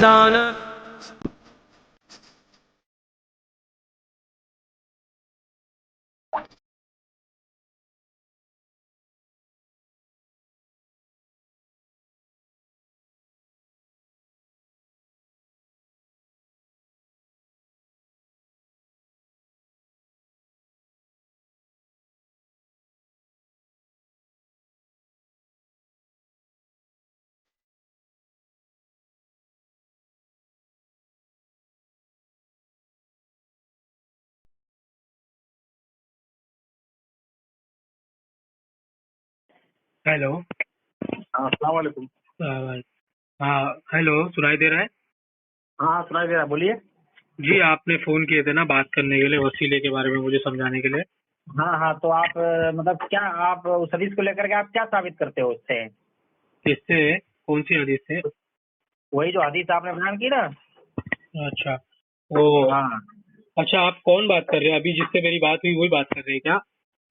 दान हेलो। हाँ, अस्सलाम वालेकुम। हाँ हेलो, सुनाई दे रहा है? हाँ, सुनाई दे रहा है, बोलिए। जी, आपने फोन किए थे ना बात करने के लिए, वसीले के बारे में मुझे समझाने के लिए। हाँ हाँ, तो आप मतलब क्या आप उस हदीस को लेकर के आप क्या साबित करते हो उससे? किससे? कौन सी हदीस से? वही जो हदीस आपने बयान की ना। अच्छा, ओ, हाँ अच्छा, आप कौन बात कर रहे हैं? अभी जिससे मेरी बात हुई वही बात कर रहे हैं क्या?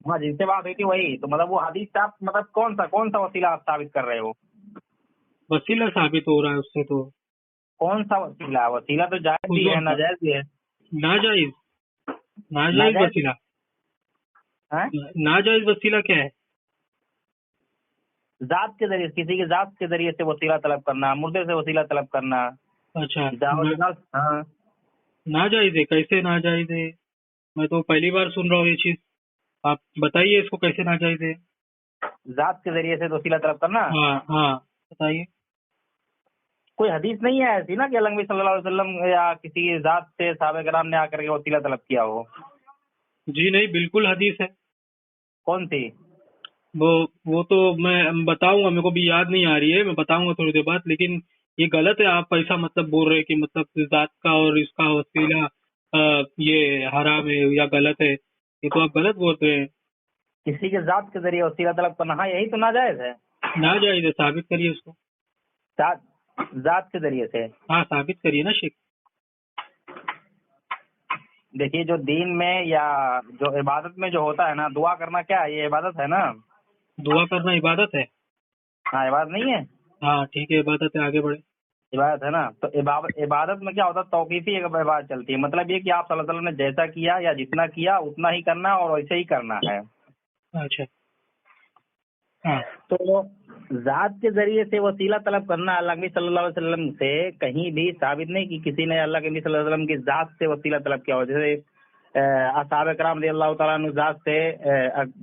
हाँ, जिनसे बात हुई थी वही तो, मतलब वो हदीस से आप मतलब कौन सा वसीला आप साबित कर रहे हो? वसीला साबित हो रहा है उससे तो। कौन सा वसीला? वसीला तो जायज भी है, हुजूर का नाजायज भी है। नाजायज, नाजायज नाजायज वसीला। है। नाजायज वसीला क्या है? जात के जरिए, किसी के जात के जरिए से वसीला तलब करना, मुर्दे से वसीला तलब करना। अच्छा, दावत। हाँ, नाजायज है? कैसे नाजायज है? मैं तो पहली बार सुन रहा हूँ ये चीज। आप बताइए इसको कैसे नाजायज है। जात के जरिए से वसीला तलब करना। हाँ हाँ, बताइए। कोई हदीस नहीं है ऐसी ना कि अल्लाह नबी सल्लल्लाहु अलैहि वसल्लम या किसी जात से साहबे कराम ने आकर के वसीला तलब किया हो। जी नहीं, बिल्कुल हदीस है। कौन सी? वो वो तो मैं बताऊंगा, मेरे को भी याद नहीं आ रही है, मैं बताऊंगा थोड़ी देर बाद। लेकिन ये गलत है, आप ऐसा मतलब बोल रहे हैं कि मतलब जात का और इसका वसीला ये हराम है या गलत है। ये तो आप गलत बोल रहे हैं। किसी के जात के जरिए वसीला तलब करना, हाँ यही तो नाजायज है। नाजायज है, साबित करिए उसको। जात जात के जरिए से। हाँ, साबित करिए ना शेख। देखिए, जो दीन में या जो इबादत में जो होता है ना, दुआ करना, क्या है? ये इबादत है ना। दुआ करना इबादत है? हाँ, इबादत नहीं है? हाँ ठीक है, इबादत है, आगे बढ़े। इबादत है ना, तो इबादत में क्या होता है? तौकीफी एक इबादत चलती है, मतलब ये कि आप सल्लल्लाहु अलैहि वसल्लम ने जैसा किया या जितना किया उतना ही करना और वैसे ही करना है। अच्छा, हाँ तो जात के जरिए से वसीला तलब करना अल्लाह नबी सल्लल्लाहु अलैहि वसल्लम से कहीं भी साबित नहीं कि किसी ने अल्लाह के नबी सल्लल्लाहु अलैहि वसल्लम की जात से वसीला तलब किया हो। जैसे असहाबे कराम रज़ियल्लाहु तआला अन्हु जात से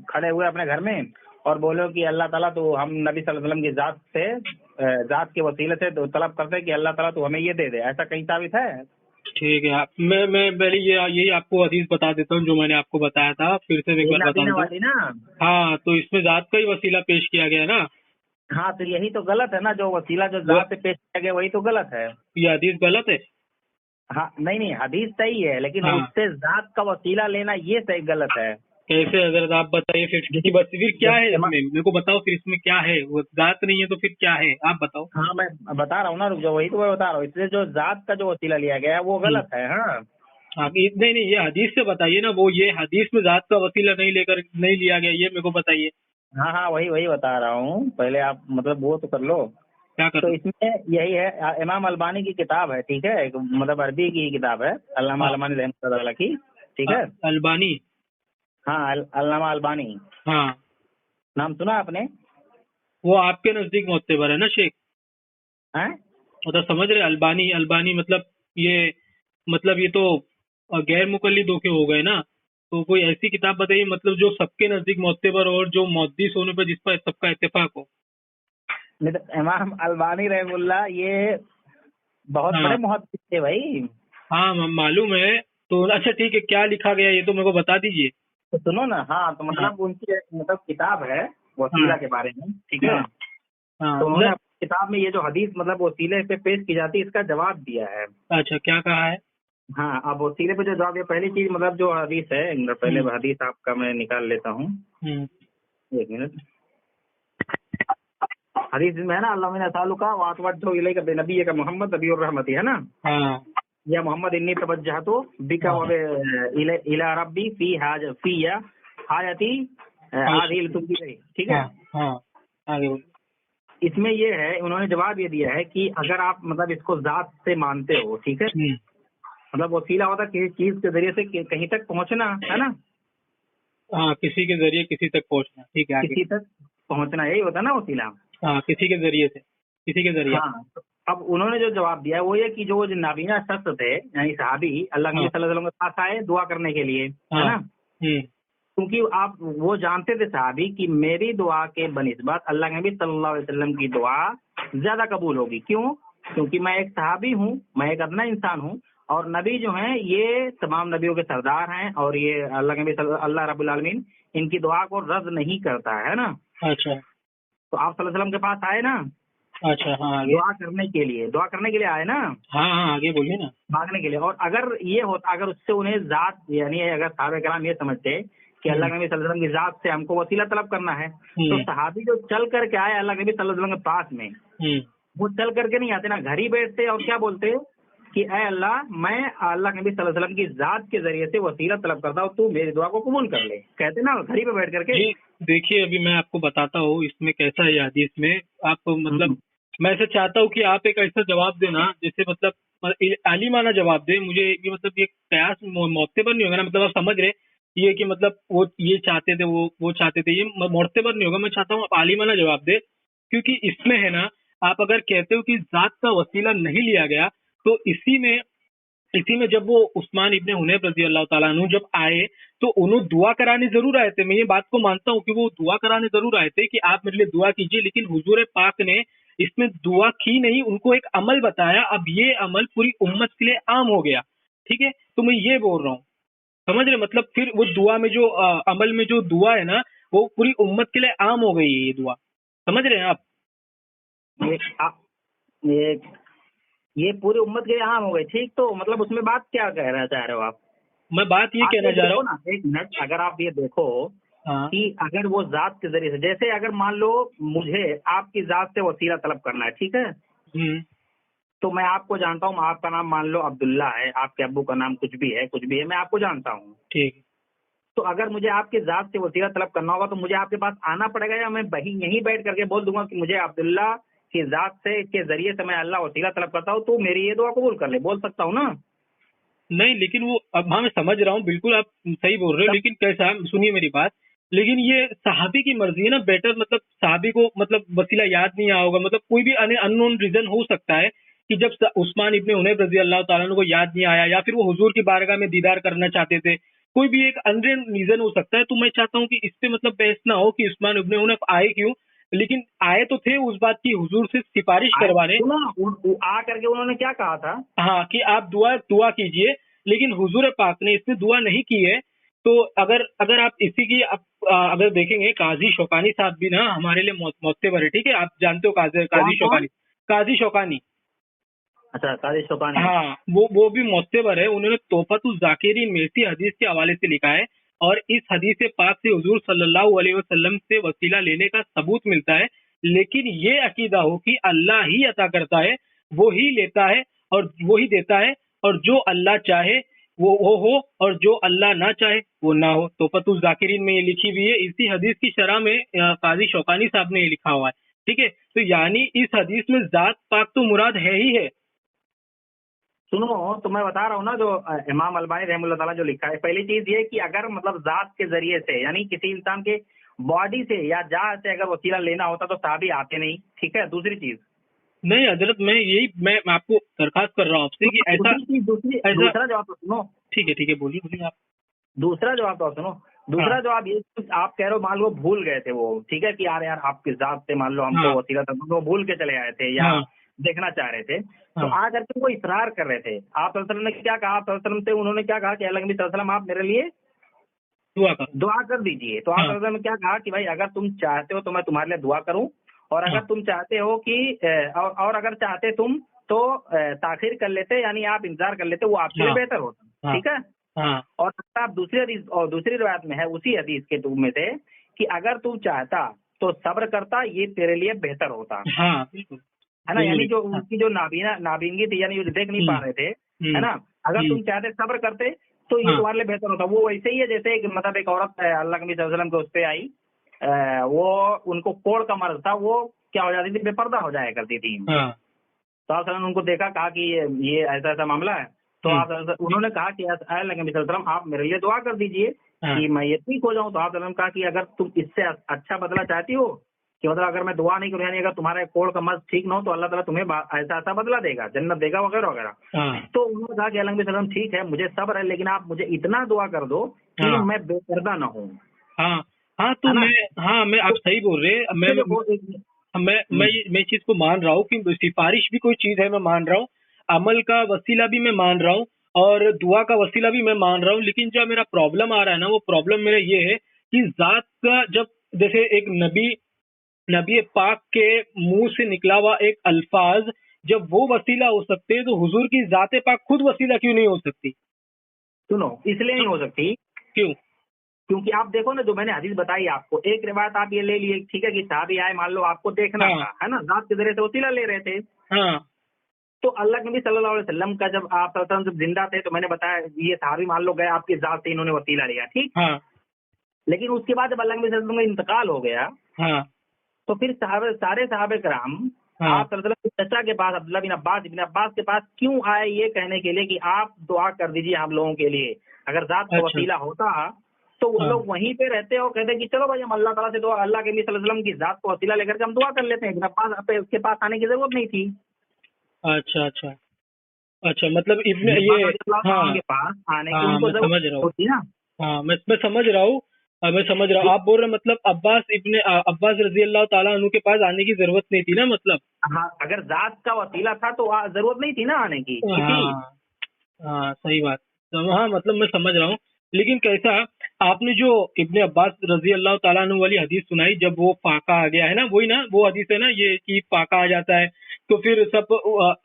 खड़े हुए अपने घर में और बोलो कि अल्लाह ताला, तो हम नबी सल्लल्लाहु अलैहि वसल्लम की जात से जात के वसीले से तो तलब करते हैं कि अल्लाह ताला तो हमें ये दे दे, ऐसा कहीं साबित है? ठीक है। मैं पहले ये यही आपको हदीस बता देता हूँ जो मैंने आपको बताया था, फिर से एक बार बता नाबीना दूं। वाली ना। हाँ, तो इसमें जात का ही वसीला पेश किया गया ना। हाँ, तो यही तो गलत है ना, जो वसीला जो वो जात से पेश किया गया वही तो गलत है। ये हदीस गलत है। हाँ, नहीं नहीं, हदीस सही है, लेकिन हाँ, उससे जात का वसीला लेना ये सही गलत है। कैसे हजरत आप बताइए फिर कि देखिए, बस फिर क्या जब है इसमें, मेरे को बताओ फिर इसमें क्या है। वो जात नहीं है तो फिर क्या है, आप बताओ। हाँ, मैं बता रहा हूँ ना, रुक जाओ, वही तो मैं बता रहा हूँ। इसलिए जो जात का जो वसीला लिया गया है वो हम्म, गलत है। हाँ आप नहीं नहीं, ये हदीस से बताइए ना। वो ये हदीस में जात का वसीला नहीं लिया गया, ये मेरे को बताइए। हाँ हाँ, वही वही बता रहा हूँ, पहले आप मतलब वो तो कर लो। क्या तो कर? इसमें यही है, इमाम अलबानी की किताब है, ठीक है, एक मतलब अरबी की किताब है, अल्लामा हाँ, अलबानी रहमतुल्लाह की, ठीक है। अल्बानी। हाँ, अल्लामा अलबानी, हाँ, नाम सुना आपने? वो आपके नजदीक मोतबर है ना शेख? हैं? मतलब समझ रहे, अल्बानी अल्बानी ये मतलब ये तो गैर मुकल्लिद होके हो गए ना। तो कोई ऐसी किताब बताइए मतलब जो सबके नजदीक मोतबर हो और जो मुहद्दिस होने पर जिस पर सबका इत्तेफाक हो। नहीं तो इमाम अलबानी रहमुल्लाह ये बहुत बड़े हाँ मुहद्दिस थे भाई। हाँ, मालूम है। तो अच्छा ठीक है, क्या लिखा गया ये तो मेरे को बता दीजिए। तो सुनो ना, हाँ, तो हाँ मतलब उनकी एक मतलब किताब है हाँ वसीला के बारे में, ठीक है। हाँ हाँ, तो उन्होंने अपनी किताब में ये जो हदीस मतलब वसीले पे पेश की जाती है इसका जवाब दिया है। अच्छा, क्या कहा है? हाँ, अब वसीले पे जो जवाब दिया, पहली चीज मतलब जो हदीस है, पहले हम्म हदीस आपका मैं निकाल लेता हूँ, हम्म, एक मिनट। हदीस में है ना, अल्लाह मिन सालुका वातवज्जो इलैका बिनबी का मोहम्मद नबी और रहमती, है ना। हाँ या मोहम्मद इन्नी तवज्जहतु बिका हाँ, व इला रब्बी फी फिया हायती अच्छा, हादिल तुम, ठीक है। हाँ हाँ, आगे बोलो। इसमें ये है, उन्होंने जवाब ये दिया है कि अगर आप मतलब इसको जात से मानते हो, ठीक है, मतलब वसीला होता है किसी चीज के जरिए से कहीं तक पहुंचना, है ना। हाँ, किसी के जरिए किसी तक पहुंचना, ठीक है, आगे। किसी तक पहुंचना, यही होता है ना वसीला। हाँ, किसी के जरिए से, किसी के जरिए। हाँ, तो अब उन्होंने जो जवाब दिया है वो ये कि जो नाबीना शख्स थे यानी सहाबी अल्लाह के नबी सल्लल्लाहु अलैहि वसल्लम के पास आए दुआ करने के लिए, है ना। क्योंकि आप वो जानते थे सहाबी कि मेरी दुआ के बनिस्बत अल्लाह के नबी सल्लल्लाहु अलैहि वसल्लम की दुआ ज्यादा कबूल होगी। क्यों? क्योंकि मैं एक सहाबी हूँ, मैं एक अदना इंसान हूँ, और नबी जो हैं ये तमाम नबियों के सरदार हैं, और ये अल्लाह के नबी अल्लाह रब्बुल आलमीन इनकी दुआ को रद्द नहीं करता है ना। अच्छा, तो आप सल्लल्लाहु अलैहि वसल्लम के पास आए ना अच्छा, हाँ, आगे। दुआ करने के लिए आए ना, हाँ, हाँ, आगे बोलिए ना। मांगने के लिए। और अगर ये होता, अगर उससे उन्हें जात यानी अगर साहबे कराम ये समझते कि अल्लाह के नबी सल्लल्लाहु अलैहि वसल्लम की जात से हमको वसीला तलब करना है, तो सहाबी जो चल करके आए अल्लाह के नबी सल्लल्लाहु अलैहि वसल्लम के पास में, वो चल करके नहीं आते ना, घर ही बैठते और क्या बोलते कि ए अल्लाह, मैं अल्लाह के नबी सल्लल्लाहु अलैहि वसल्लम की जात के जरिए से वसीला तलब करता हूँ, तू मेरी दुआ को कबूल कर ले, कहते ना घर ही पे बैठ करके। जी, देखिए, अभी मैं आपको बताता हूँ इसमें कैसा है हदीस में। आप मतलब मैं ऐसे चाहता हूँ कि आप एक ऐसा जवाब देना जैसे मतलब आलिमाना जवाब दे मुझे। ये मतलब ये कयास मौतेबर नहीं होगा ना, मतलब आप समझ रहे ये कि मतलब वो ये चाहते थे, वो चाहते थे, ये मौतेबर नहीं होगा। मैं चाहता हूँ आप आलिमाना जवाब दे, क्योंकि इसमें है ना, आप अगर कहते हो कि जात का वसीला नहीं लिया गया, तो इसी में जब वो उस्मान इब्ने हुनैफ रजी अल्लाह ताला अन्हु जब आए, तो उन्होंने दुआ कराने जरूर आए थे। मैं ये बात को मानता हूँ कि वो दुआ कराने जरूर आए थे कि आप मेरे लिए दुआ कीजिए, लेकिन हुजूर पाक ने इसमें दुआ की नहीं, उनको एक अमल बताया। अब ये अमल पूरी उम्मत के लिए आम हो गया, ठीक है। तो मैं ये बोल रहा हूँ, समझ रहे, मतलब फिर वो दुआ में जो अमल में जो दुआ है ना, वो पूरी उम्मत के लिए आम हो गई है ये दुआ, समझ रहे हैं आप। ये ये पूरी उम्मत के लिए आम हो गई, ठीक। तो मतलब उसमें बात क्या कहना चाह रहे हो आप? मैं बात ये कहना चाह रहा हूँ ना, एक मिनट, अगर आप ये देखो कि अगर वो जात के जरिए से, जैसे अगर मान लो मुझे आपकी जात से वसीला तलब करना है, ठीक है, तो मैं आपको जानता हूँ, आपका नाम मान लो अब्दुल्ला है, आपके अब्बू का नाम कुछ भी है, मैं आपको जानता हूँ, ठीक। तो अगर मुझे आपकी जात से वसीला तलब करना होगा तो मुझे आपके पास आना पड़ेगा, या मैं यहीं बैठ करके बोल दूंगा कि मुझे अब्दुल्ला की जात से के जरिए से मैं अल्लाह वसीला तलब करता हूँ, तो मेरी ये दुआ कबूल कर ले, बोल सकता हूँ ना? नहीं, लेकिन वो अब, हाँ, मैं समझ रहा हूँ, बिल्कुल आप सही बोल रहे हो, लेकिन कैसा, सुनिए मेरी बात, लेकिन ये सहाबी की मर्जी है ना, बेटर मतलब सहाबी को मतलब वसीला याद नहीं आया होगा, मतलब कोई भी अननोन रीजन हो सकता है कि जब उस्मान इब्ने हुनैफ रजी अल्लाह ताला अन्हु को याद नहीं आया, या फिर वो हुजूर की बारगाह में दीदार करना चाहते थे, कोई भी एक अननोन रीजन हो सकता है। तो मैं चाहता हूँ कि इस पे मतलब बहस ना हो कि उस्मान इब्ने हुनैफ आए क्यों, लेकिन आए तो थे उस बात की हुजूर से सिफारिश करवाने। आ करके उन्होंने क्या कहा था? हाँ, कि आप दुआ कीजिए, लेकिन हुजूर पाक ने इसमें दुआ नहीं की है। तो अगर अगर आप इसी की अगर देखेंगे, काजी शौकानी साहब भी ना हमारे लिए मोत्तेबर है, ठीक है, आप जानते हो काजी शौकानी, काजी शौकानी। अच्छा, काजी शौकानी, हाँ, वो भी मोत्तेबर है। उन्होंने तोहफतुल जाकिरीन में इसी हदीस के हवाले से लिखा है, और इस हदीस पाक से हुजूर सल्लल्लाहु अलैहि वसल्लम से वसीला लेने का सबूत मिलता है। लेकिन ये अकीदा हो कि अल्लाह ही अता करता है, वो ही लेता है और वो ही देता है, और जो अल्लाह चाहे वो हो, और जो अल्लाह ना चाहे वो ना हो। तोहफतुल जाकिरीन में ये लिखी हुई है, इसी हदीस की शरह में काजी शौकानी साहब ने ये लिखा हुआ है, ठीक है। तो यानी इस हदीस में जात पाक तो मुराद है ही है। सुनो, तो मैं बता रहा हूँ ना, जो इमाम अलबानी रहमतुल्लाह ताला जो लिखा है, पहली चीज ये कि अगर मतलब जात के जरिए से यानी किसी इंसान के बॉडी से या जात से अगर वसीला लेना होता तो सहाबी आते नहीं, ठीक है। दूसरी चीज, नहीं हजरत, मैं आपको दरखास्त कर रहा हूँ आपसे कि ऐसा दूसरा जवाब तो सुनो। ठीक है, बोलिए बोलिए आप। दूसरा जवाब तो सुनो। दूसरा जवाब ये, आप कह रहे हो मान लो भूल गए थे वो, ठीक है, कि यार आपकी जात से मान लो हमको वसीला था, वो भूल के चले आए थे या देखना चाह रहे थे, तो आकर के वो इकरार कर रहे थे। आप सल्लल्लाहु अलैहि वसल्लम ने क्या कहा? आप सल्लल्लाहु अलैहि वसल्लम से उन्होंने क्या कहा कि अल्लाह के नबी सल्लल्लाहु अलैहि वसल्लम आप मेरे लिए दुआ कर दीजिए। तो आप सल्लल्लाहु अलैहि वसल्लम ने क्या कहा कि भाई अगर तुम चाहते हो तो मैं तुम्हारे लिए दुआ करूं, और अगर तुम चाहते हो कि और अगर चाहते तुम तो ताखिर कर लेते, यानी आप इंतजार कर लेते, वो आपके लिए बेहतर होता, ठीक है। और आप दूसरी रिवायत में है उसी हदीस के में से कि अगर तू चाहता तो सब्र करता, ये तेरे लिए बेहतर होता, है ना। यानी जो उनकी जो नाबीनगी थी, यानी जो देख नहीं पा रहे थे, है ना, अगर तुम चाहते सब्र करते तो ये तुम्हारे लिए बेहतर होता। वो वैसे ही है जैसे मतलब एक औरत अल्लाह के नबी सल्लल्लाहु अलैहि वसल्लम के उस पे आई, वो उनको कोढ़ का मर्ज था, वो क्या हो जाती थी, बेपर्दा हो जाया करती थी। हाँ। तो आप उनको देखा, कहा कि ये ऐसा ऐसा मामला है। तो आप उन्होंने कहा कि नबी सल्लल्लाहु आप मेरे लिए दुआ कर दीजिए हाँ। कि मैं ये ठीक हो जाऊं। तो आप कहा कि अगर तुम इससे अच्छा बदला चाहती हो, कि मतलब अगर मैं दुआ नहीं करूँ, यानी अगर तुम्हारे कोढ़ का मर्ज ठीक ना हो, तो अल्लाह ताला तुम्हें ऐसा ऐसा बदला देगा, जन्नत देगा वगैरह वगैरह। हाँ। तो उन्होंने कहा कि अल्लाह नबी सल्लल्लाहु ठीक है, मुझे सब्र है, लेकिन आप मुझे इतना दुआ कर दो कि हाँ। मैं बेपर्दा ना हूँ, हाँ। हाँ, तो है ना। मैं आप सही बोल रहे हैं। मैं इस चीज को मान रहा हूँ कि सिफारिश भी कोई चीज है, मैं मान रहा हूँ। अमल का वसीला भी मैं मान रहा हूँ, और दुआ का वसीला भी मैं मान रहा हूँ। लेकिन जो मेरा प्रॉब्लम आ रहा है ना, वो प्रॉब्लम मेरा ये है कि जात का, जब जैसे एक नबी पाक के मुंह से निकला हुआ एक अल्फाज जब वो वसीला हो सकते हैं, तो हुजूर की जाते पाक खुद वसीला क्यों नहीं हो सकती? सुनो, इसलिए नहीं हो सकती क्यों? क्योंकि आप देखो ना, जो मैंने हदीस बताई आपको, एक रिवायत आप ये ले लिए, ठीक है, कि साहबी आए, मान लो आपको देखना हाँ। था, है ना, जात के जरिए से वसीला ले रहे थे। हाँ। तो अल्लाह के नबी सल्लल्लाहु अलैहि वसल्लम का जब आप सल्लल्लाहु अलैहि वसल्लम जब जिंदा थे, तो मैंने बताया ये साहबी मान लो गए आपकी जात से, इन्होंने वसीला लिया, ठीक। हाँ। लेकिन उसके बाद जब अल्लाह के नबी सल्लल्लाहु अलैहि वसल्लम का इंतकाल हो गया, हाँ। तो फिर सारे सहाबे कराम हाँ। आप सल्लल्लाहु अलैहि वसल्लम के चचा के पास, अब्दुल्लाह बिन अब्बास के पास क्यों आए, ये कहने के लिए कि आप दुआ कर दीजिए हम लोगों के लिए। अगर जात का अच्छा। वसीला होता तो वो हाँ। लोग वहीं पे रहते और कहते कि चलो भाई हम अल्लाह ताला से दुआ, अल्लाह के नबी सल्लल्लाहु अलैहि वसल्लम की जात को वसीला लेकर के हम दुआ कर लेते हैं। इब्न अब्बास पे उसके पास आने की जरूरत नहीं थी। अच्छा। अच्छा। अच्छा, मतलब इब्न अब्बास रज़ियल्लाहु हाँ। ताला के पास आने की हाँ, उनको मैं जरूरत समझ रहा हूँ। होती ना। हाँ, मैं समझ रहा हूँ। मैं समझ रहा हूँ, आप बोल रहे हैं मतलब अब्बास रजी अल्लाह ताला अन्हु के पास आने की जरूरत नहीं थी ना, मतलब। हाँ, अगर जात का वसीला था तो जरूरत नहीं थी ना आने की, थी। हाँ। हाँ, सही बात। तो हाँ, मतलब मैं समझ रहा हूँ। लेकिन कैसा, आपने जो इब्ने अब्बास रजी अल्लाह ताला अन्हु वाली हदीस सुनाई, जब वो फाका आ गया है ना, वही ना वो हदीस है ना, ये कि फाका आ जाता है तो फिर सब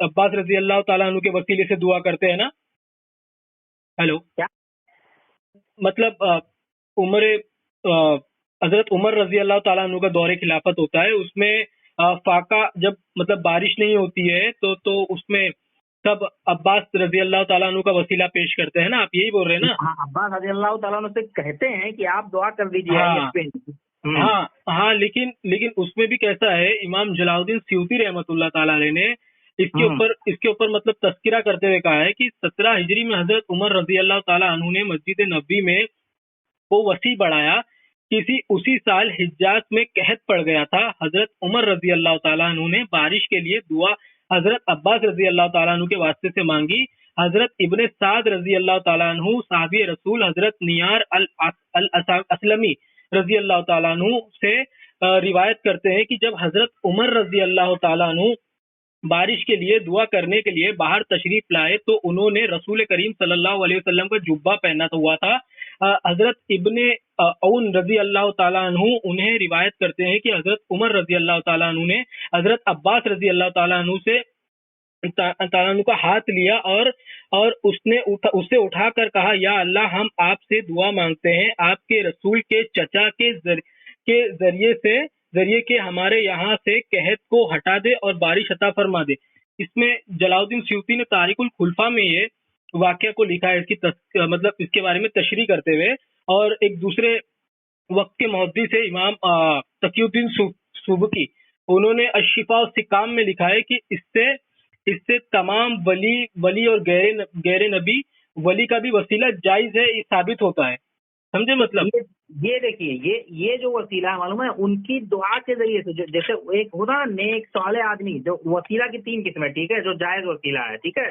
अब्बास रजी अल्लाह ताला अन्हु के वसीले से दुआ करते हैं ना। हेलो। क्या? मतलब उमर हजरत उमर रजी अल्लाह ताला अन्हु का दौरे खिलाफत होता है, उसमें फाका जब मतलब बारिश नहीं होती है तो उसमें सब अब्बास रजी अल्लाह ताला अन्हु का वसीला पेश करते हैं ना, आप यही बोल रहे हैं ना? हाँ, अब्बास रज़ियल्लाहु ताला अन्हु से कहते हैं कि आप दुआ कर दीजिए हाँ। पे। हाँ। हाँ, लेकिन उसमें भी कैसा है, इमाम जलालुद्दीन सयूती रहमतुल्लाह ताला अलैह ने हम्म। इसके ऊपर मतलब तस्किरा करते हुए कहा है कि 17 हिजरी में हजरत उमर रजी अल्लाह ताला अन्हु ने मस्जिद नबी में को वसी बढ़ाया। उसी साल हिजाज में कहत पड़ गया था। हजरत उमर रजी अल्लाह ताला अन्हु ने बारिश के लिए दुआ हजरत अब्बास रजी अल्लाह ताला अन्हु के वास्ते से मांगी। हजरत इब्ने साद रजी अल्लाह ताला अन्हु साहबी रसूल हजरत नियार अल असलमी रजी अल्लाह ताला अन्हु से रिवायत करते हैं कि जब हजरत उमर रजी अल्लाह ताला अन्हु बारिश के लिए दुआ करने के लिए बाहर तशरीफ लाए, तो उन्होंने रसूल करीम सल्लल्लाहु अलैहि वसल्लम का जुब्बा पहना हुआ था। हजरत इब्ने औन रजी अल्लाह ताला अन्हु उन्हें रिवायत करते हैं कि हजरत उमर रजी अल्लाह ताला अन्हु ने हजरत अब्बास रजी अल्लाह ताला अन्हु से ताला अन्हु का हाथ लिया और उससे उठाकर कहा, या अल्लाह, हम आपसे दुआ मांगते हैं, आपके रसूल के चचा के जरिए के हमारे यहाँ से कहत को हटा दे और बारिश अता फरमा दे। इसमें जलालुद्दीन सयूती ने तारिकुल खुलफा में ये वाक्य को लिखा है, मतलब इसके बारे में तशरीह करते हुए। और एक दूसरे वक्त के मुहद्दिस है इमाम तकीउद्दीन सुबकी, उन्होंने अशिफा और सिकाम में लिखा है कि इससे तमाम वली और गैर नबी वली का भी वसीला जायज है, ये साबित होता है। समझे मतलब? ये देखिए, ये जो वसीला है मालूम है, उनकी दुआ के जरिए से, जैसे एक होता है नेक साले आदमी, जो वसीला की 3 किस्में, ठीक है, जो जायज वसीला है, ठीक है।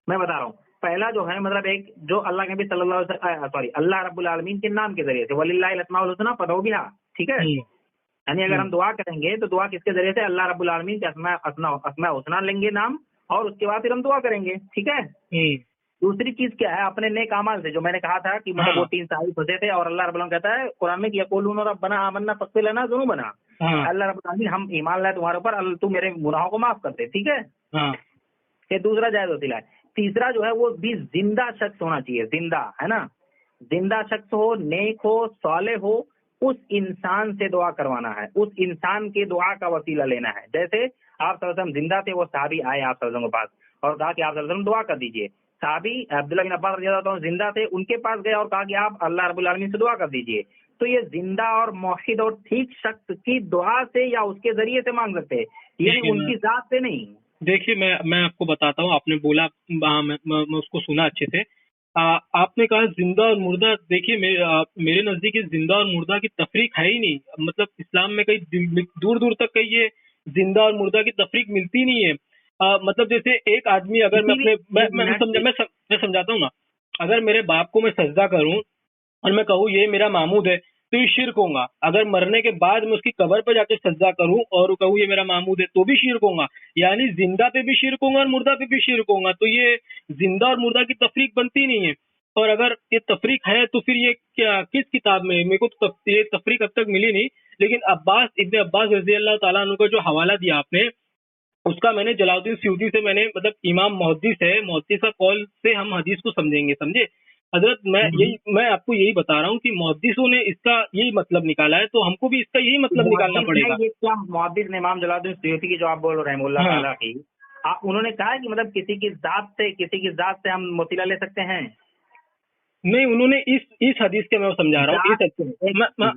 मैं बता रहा हूँ, पहला जो है मतलब एक जो अल्लाह के नबी सल्लल्लाहु अलैहि वसल्लम सॉरी अल्लाह रब्बुल आलमीन के नाम के जरिए से, वलिल्लाहिल अस्माउल हुस्ना फदऊ बिहा, ठीक है। यानी अगर हम दुआ करेंगे तो दुआ किसके जरिए से, अल्लाह रब्बुल आलमीन के अस्मा हुस्ना लेंगे नाम, और उसके बाद फिर हम दुआ करेंगे, ठीक है। दूसरी चीज क्या है, अपने नेक अमाल से, जो मैंने कहा था कि मतलब वो 3 साहिब फंसे थे और अल्लाह रब्बुल आलमीन कहता है कुरान में कि यक़ूलून रब्बना आमन्ना फग़फ़िर लना ज़ुनूबना, अल्लाह रब्बुल आलमीन हम ईमान लाए तुम्हारे ऊपर, तू मेरे गुनाहों को माफ कर दे, ठीक है। ये दूसरा जायज वसीला है। तीसरा जो है वो भी जिंदा शख्स होना चाहिए, जिंदा, है ना, जिंदा शख्स हो, नेक हो, साले हो, उस इंसान से दुआ करवाना है, उस इंसान के दुआ का वसीला लेना है। जैसे आप सल्लल्लाहु अलैहि वसल्लम जिंदा थे, वो साहबी आए आप सल्लल्लाहु अलैहि वसल्लम के पास और कहा कि आप सल्लल्लाहु अलैहि वसल्लम दुआ कर दीजिए। साहबी अब्दुल्लाह बिन अब्बास रज़ियल्लाहु अन्हु जिंदा थे, उनके पास गए और कहा कि आप अल्लाह रब्बुल आलमीन से दुआ कर दीजिए। तो ये जिंदा और मौहिद और ठीक शख्स की दुआ से या उसके जरिए से मांग सकते हैं, यानी उनकी जात से नहीं। देखिए मैं आपको बताता हूँ, आपने बोला मैं उसको सुना अच्छे से। आपने कहा जिंदा और मुर्दा। देखिए मेरे नजदीक इस जिंदा और मुर्दा की तफरीक है ही नहीं। मतलब इस्लाम में कहीं दूर दूर तक कहीं ये जिंदा और मुर्दा की तफरीक मिलती नहीं है। मतलब जैसे एक आदमी अगर मैं अपने मैं समझाता हूँ ना। अगर मेरे बाप को मैं सजदा करूँ और मैं कहूँ ये मेरा मामूद है, तो ये शिर्क होगा। अगर मरने के बाद मैं उसकी कब्र पर जाके सजदा करूं और कहूँ ये मेरा मामूद है, तो भी शिर्क होगा। यानी जिंदा पे भी शिर्क होगा और मुर्दा पे भी शिर्क होगा। तो ये जिंदा और मुर्दा की तफरीक बनती नहीं है। और अगर ये तफरीक है तो फिर ये क्या किस किताब में? मेरे को तो ये तफरीक अब तक मिली नहीं। लेकिन इब्न अब्बास रजी अल्लाह ताला अन्हु का जो हवाला दिया आपने, उसका मैंने जलालुद्दीन सयूती से मैंने मतलब इमाम मुहद्दिस है, मुहद्दिस का कौल से हम हदीस को समझेंगे, समझे हजरत। मैं आपको यही बता रहा हूँ कि मुहद्दिसों ने इसका यही मतलब निकाला है, तो हमको भी इसका यही मतलब निकालना पड़ेगा। ये क्या मुहद्दिस ने इमाम जलालुद्दीन सयूती की जो आप बोल रहे हैं मुल्ला ताला की, उन्होंने कहा है कि मतलब किसी की जात से हम वसीला ले सकते हैं? नहीं, उन्होंने इस हदीस के मैं समझा रहा हूँ,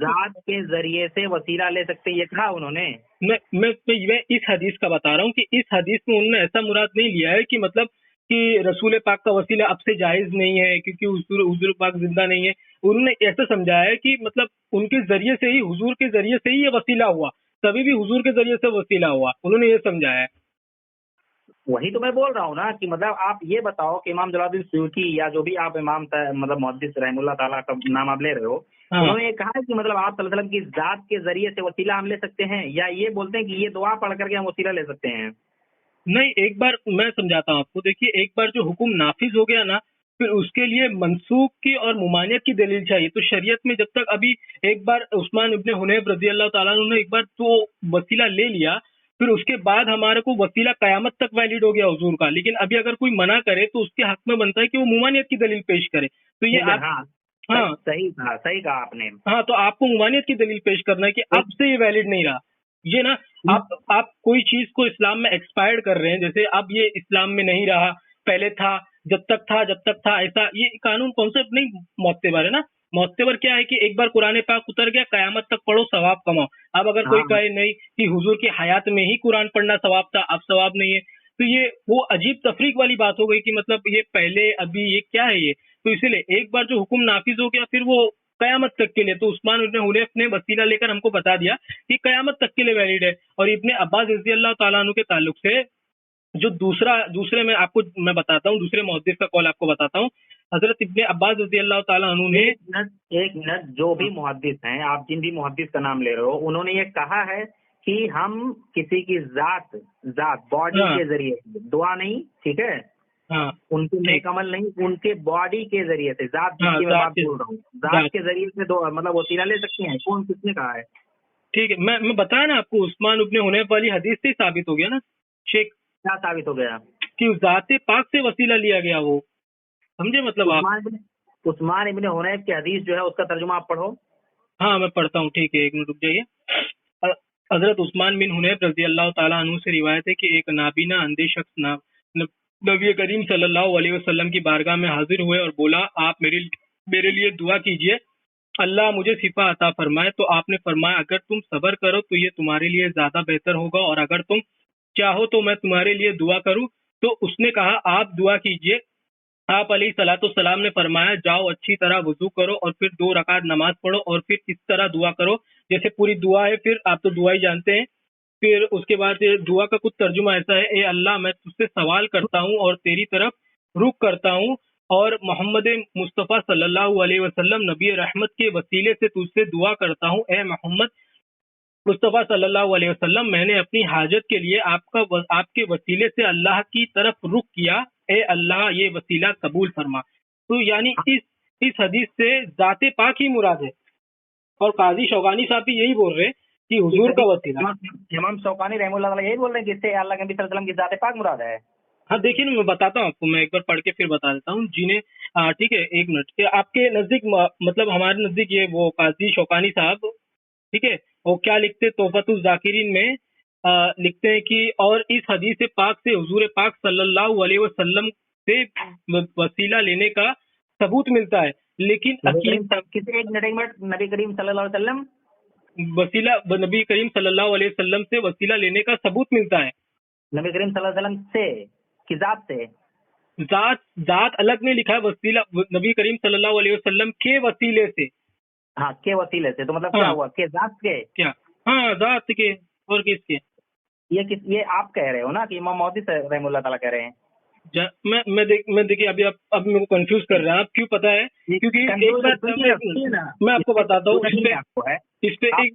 जात के जरिए से वसीला ले सकते ये कहा उन्होंने। मैं इस हदीस का बता रहा हूँ कि इस हदीस में उन्होंने ऐसा मुराद नहीं लिया है कि मतलब कि रसूल पाक का वसीला अब से जायज नहीं है क्योंकि हुजूर पाक जिंदा नहीं है। उन्होंने ऐसा समझाया है कि मतलब उनके जरिए से ही, हुजूर के जरिए से ही ये वसीला हुआ, तभी भी हुजूर के जरिए से वसीला हुआ, उन्होंने ये समझाया है। वही तो मैं बोल रहा हूँ ना कि मतलब आप ये बताओ कि इमाम जलालुद्दीन सयूती या जो भी आप इमाम मतलब मुहद्दिस रहमुल्लाह ताला का नाम आप ले रहे हो, उन्होंने ये कहा है कि मतलब आप सल्लल्लाहु अलैहि वसल्लम की जात के जरिए से वसीला हम ले सकते हैं, या ये बोलते हैं कि ये दुआ पढ़ करके हम वसीला ले सकते हैं? नहीं, एक बार मैं समझाता हूँ आपको। देखिए, एक बार जो हुक्म नाफिज हो गया ना, फिर उसके लिए मनसूख की और मुमानियत की दलील चाहिए। तो शरीयत में जब तक अभी एक बार उस्मान इब्ने हुनैफ रजी अल्लाह ताला अन्हु ने एक बार तो वसीला ले लिया, फिर उसके बाद हमारे को वसीला कयामत तक वैलिड हो गया हुजूर का। लेकिन अभी अगर कोई मना करे तो उसके हक में बनता है कि वो मुमानियत की दलील पेश करे। तो ये आप सही कहा आपने। हाँ, तो आपको मुमानियत की दलील पेश करना है कि अब से ये वैलिड नहीं रहा। ये ना, आप कोई चीज को इस्लाम में एक्सपायर्ड कर रहे हैं, जैसे अब ये इस्लाम में नहीं रहा, पहले था, जब तक था, ऐसा ये कानून कॉन्सेप्ट नहीं मोत्तेबर है ना। मोत्तेबर क्या है कि एक बार कुरान पाक उतर गया, कयामत तक पढ़ो, सवाब कमाओ। अब अगर कोई कहे नहीं कि हुजूर की हयात में ही कुरान पढ़ना सवाब था, अब सवाब नहीं है, तो ये वो अजीब तफरीक वाली बात हो गई कि मतलब ये पहले अभी ये क्या है ये। तो इसीलिए एक बार जो हुक्म नाफिज हो गया फिर वो कयामत तक के लिए। तो उस्मान इब्ने हुनैफ ने वसीला लेकर हमको बता दिया कि कयामत तक के लिए वैलिड है। और इब्ने अब्बास रज़ी अल्लाह ताला अन्हु के ताल्लुक से जो दूसरे में आपको मैं बताता हूँ, दूसरे मुहद्दिस का कौल आपको बताता हूँ। हजरत इब्ने अब्बास रज़ी अल्लाह ताला अन्हु ने एक मिनट, जो भी मुहद्दिस हैं, आप जिन भी मुहद्दिस का नाम ले रहे हो, उन्होंने ये कहा है कि हम किसी की जात बॉडी के जरिए दुआ नहीं, ठीक है, उनके नेक अमल नहीं, उनके बॉडी के जरिए से जात जिसकी मैं बात बोल रहा हूँ, जात के जरिए से मतलब वसीला ले सकते हैं। कौन, किसने कहा है? ठीक है, मैं बताया ना आपको, उस्मान इब्ने हुनैफ वाली हदीस से साबित हो गया ना शेख। क्या साबित हो गया? कि जाते पाक से वसीला लिया गया, वो समझे मतलब आप। उस्मान इब्ने हुनैफ की हदीस जो है उसका तर्जुमा आप पढ़ो। हाँ, मैं पढ़ता हूँ, ठीक है, एक मिनट रुक जाइए। हजरत उस्मान बिन हुनैफ रजी अल्लाह ताला अन्हु से रिवायत है कि एक नाबीना अंधे शख्स नबी करीम सल्लल्लाहु अलैहि वसल्लम की बारगाह में हाजिर हुए और बोला, आप मेरे लिए दुआ कीजिए, अल्लाह मुझे शिफा अता फरमाए। तो आपने फरमाया, अगर तुम सब्र करो तो ये तुम्हारे लिए ज्यादा बेहतर होगा, और अगर तुम चाहो तो मैं तुम्हारे लिए दुआ करूं। तो उसने कहा, आप दुआ कीजिए। आप अलैहिस्सलाम ने फरमाया, जाओ अच्छी तरह वुजू करो और फिर 2 रकात नमाज पढ़ो और फिर इस तरह दुआ करो जैसे पूरी दुआ है। फिर आप तो दुआ ही जानते हैं। फिर उसके बाद दुआ का कुछ तर्जुमा ऐसा है, ए अल्लाह, मैं तुझसे सवाल करता हूँ और तेरी तरफ रुख करता हूँ, और मोहम्मद मुस्तफ़ा सल्लल्लाहु अलैहि वसल्लम नबी रहमत के वसीले से तुझसे दुआ करता हूँ, ए मोहम्मद मुस्तफ़ा सल्लल्लाहु अलैहि वसल्लम, मैंने अपनी हाजत के लिए आपके वसीले से अल्लाह की तरफ रुख किया, ए अल्लाह ये वसीला कबूल फरमा। तो यानी इस हदीस से जाते पाक ही मुराद है। और काजी शौकानी साहब भी यही बोल रहे हैं कि हुजूर का वसीला। इमाम शौकानी रहमतुल्लाह अलैह यही बोल रहे हैं कि इससे अल्लाह के नबी सल्लल्लाहु अलैहि वसल्लम की जाते पाक मुराद है। हाँ, देखिए ना, मैं बताता हूँ आपको, मैं एक बार पढ़ के फिर बता देता हूँ जिन्हें। ठीक है, एक मिनट। आपके नजदीक मतलब हमारे नजदीक ये वो काजी शौकानी साहब, ठीक है, वो क्या लिखते, तोहफतुल जाकिरीन में लिखते हैं कि और इस हदीस पाक से हुजूर पाक सल्लल्लाहु अलैहि वसल्लम से वसीला लेने का सबूत मिलता है लेकिन नबी करीम अकीदा किसी एक मिनट नबी करीम सल्लल्लाहु अलैहि वसल्लम वसीला नबी करीम सल्लल्लाहु अलैहि वसल्लम से वसीला लेने का सबूत मिलता है। नबी करीम सल्लल्लाहु अलैहि वसल्लम से कि जात से? जात जात अलग नहीं लिखा है, वसीला नबी करीम सल्लल्लाहु अलैहि वसल्लम के वसीले से। हाँ, के वसीले से, तो मतलब क्या हाँ हुआ, के जात के? क्या? हाँ जात के और किसके? ये आप कह रहे हो ना कि इमाम मौदी रहमतुल्लाह ताला कह रहे हैं? मैं देखिए अभी आप अब मेरे को कंफ्यूज कर रहे हैं आप, क्यों पता है? क्योंकि एक बात मैं आपको बताता हूँ इस पे एक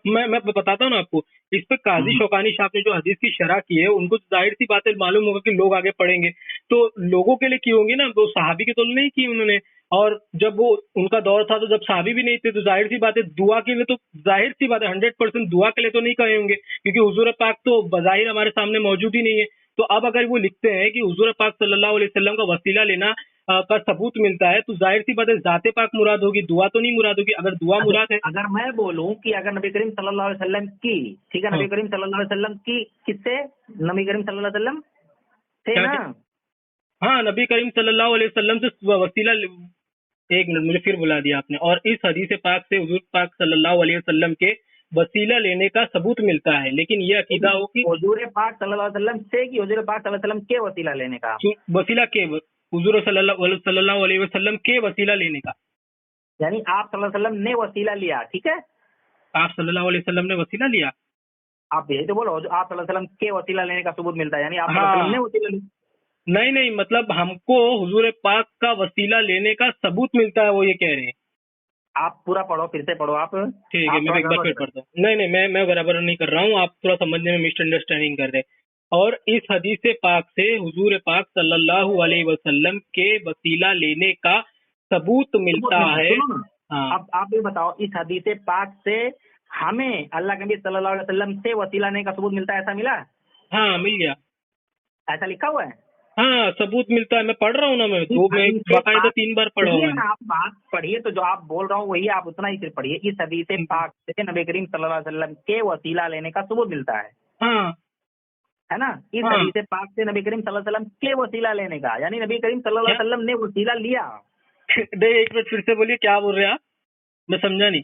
मैं बताता हूँ ना आपको। इस पे काजी शौकानी साहब ने जो हदीस की शरह की है, उनको जाहिर सी बात है मालूम होगा कि लोग आगे पढ़ेंगे, तो लोगों के लिए की होंगी ना, वो सहाबी के तो नहीं की उन्होंने। और जब वो उनका दौर था तो जब सहाबी भी नहीं थे, तो जाहिर सी बात है दुआ के लिए, तो जाहिर सी बात है 100% दुआ के लिए तो नहीं कहे होंगे, क्योंकि हुजूर पाक तो बज़ाहिर हमारे सामने मौजूद ही नहीं है। तो अब अगर वो लिखते हैं कि हुजूर पाक सल्लल्लाहु अलैहि वसल्लम का वसीला लेना का सबूत मिलता है, तो जाहिर सी बात है जाते पाक मुराद होगी, दुआ तो नहीं मुराद होगी। अगर दुआ मुराद है, अगर मैं बोलूं कि अगर नबी करीम सल्लल्लाहु अलैहि वसल्लम की, ठीक है, नबी करीम सल्लल्लाहु अलैहि वसल्लम की किससे? नबी करीम सल्लल्लाहु अलैहि वसल्लम से ना? हाँ नबी करीम सल्लल्लाहु अलैहि वसल्लम से वसीला, एक मिनट मुझे फिर बुला दिया आपने। और इस हदीस पाक से हुजूर पाक सल्लल्लाहु अलैहि वसल्लम के वसीला लेने का सबूत मिलता है, लेकिन ये अकीदा हो कि हुजूर पाक सल्लल्लाहु अलैहि वसल्लम से कि हुजूर पाक सल्लल्लाहु अलैहि वसल्लम के वसीला लेने का? वसीला के, हुजूर सल्लल्लाहु अलैहि वसल्लम के वसीला लेने का, यानी आप सल्लल्लाहु अलैहि वसल्लम ने वसीला लिया, ठीक है? आप सल्लल्लाहु अलैहि वसल्लम ने वसीला लिया। आप यही तो बोलो, आप सल्लल्लाहु अलैहि वसल्लम के वसीला लेने का सबूत मिलता है, यानी आप सल्लल्लाहु अलैहि वसल्लम ने वसीला लिया। नहीं नहीं, मतलब हमको हुजूर पाक का वसीला लेने का सबूत मिलता है, वो ये कह रहे हैं। आप पूरा पढ़ो, फिर से पढ़ो आप। ठीक है, मैं एक बार फिर पढ़ता हूँ। नहीं नहीं, मैं बराबर नहीं कर रहा हूँ, आप थोड़ा समझने में मिसअंडरस्टैंडिंग कर रहे हैं। और इस हदीस पाक से हुजूर पाक सल्लल्लाहु अलैहि वसल्लम के वसीला लेने का सबूत मिलता है। हाँ। अब आप ये बताओ, इस हदीस पाक से हमें अल्लाह के नबी सल्लल्लाहु अलैहि वसल्लम से वसीला लेने का सबूत मिलता है, ऐसा मिला? हाँ मिल गया, ऐसा लिखा हुआ है? हाँ सबूत मिलता है। मैं पढ़ रहा हूँ ना, मैं बाकायदा 3 बार पढ़ा हूँ। आप बात पढ़िए, तो जो आप बोल रहा हूँ वही आप उतना ही सिर्फ पढ़िए। इस हदीस पाक से नबी करीम सल्लल्लाहु अलैहि वसल्लम के वसीला लेने का सबूत मिलता है, हाँ है ना? इस हदीस पाक से नबी करीम सल्लल्लाहु अलैहि वसल्लम के वसीला लेने का, यानी नबी करीम सल्लल्लाहु अलैहि वसल्लम ने वसीला लिया। एक मिनट फिर से बोलिए, क्या बोल रहे हैं आप? मैं समझा नहीं।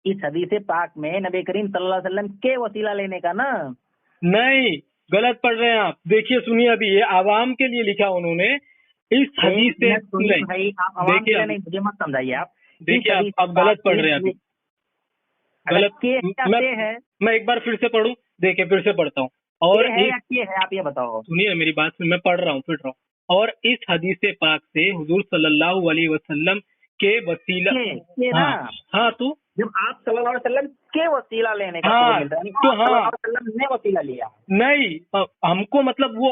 इस हदीस पाक में नबी करीम सल्लल्लाहु अलैहि वसल्लम के वसीला लेने का ना? नहीं, गलत पढ़ रहे हैं आप। देखिए सुनिए, अभी ये आवाम के लिए लिखा उन्होंने इस हदीस से। भाई आप आवाम के लिए नहीं, मुझे मत समझाइए आप। देखिए आप गलत पढ़ रहे हैं अभी, गलत। मैं एक बार फिर से पढ़ूं, देखिए फिर से पढ़ता हूँ। और है या के है, आप ये बताओ। सुनिए मेरी बात, मैं पढ़ रहा हूँ। और इस हदीस पाक से हुजूर सल्लल्लाहु अलैहि वसल्लम के वसीला, हाँ तो जब आप सल्लल्लाहु अलैहि वसल्लम के वसीला लेने का मिलता है, तो सल्लल्लाहु अलैहि वसल्लम ने वसीला लिया नहीं, हमको मतलब वो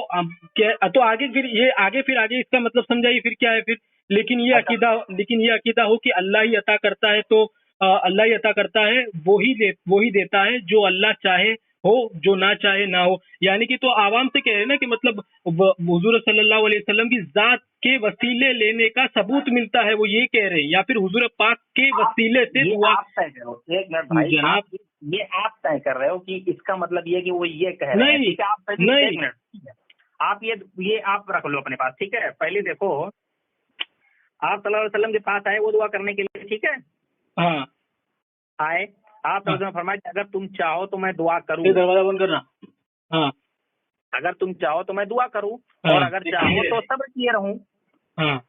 तो आगे फिर इसका मतलब समझाइए फिर क्या है फिर। लेकिन ये अकीदा हो कि अल्लाह ही अता करता है, तो अल्लाह ही अता करता है, वो ही देता है जो अल्लाह चाहे हो, जो ना चाहे ना हो। यानी कि तो आवाम से कह रहे हैं ना कि मतलब हुजूर सल्लल्लाहु अलैहि वसल्लम की जात के वसीले लेने का सबूत मिलता है, वो ये कह रहे हैं, या फिर हुजूर पाक के वसीले से दुआ। एक मिनट भाई, जनाब ये आप तय कर रहे हो कि इसका मतलब ये कि वो ये कह रहे हैं, ठीक है? आप नहीं, एक मिनट, आप ये आप रख लो अपने पास, ठीक है? पहले देखो, आप सल्लल्लाहु अलैहि वसल्लम के पास आए वो दुआ करने के लिए, ठीक है? हाँ आए, आप फरमाया कि अगर तुम चाहो तो मैं दुआ करूं, दरवाजा बंद करना। हाँ, अगर तुम चाहो तो मैं दुआ करूं, और अगर चाहो तो सब्र किए रहूं, हाँ,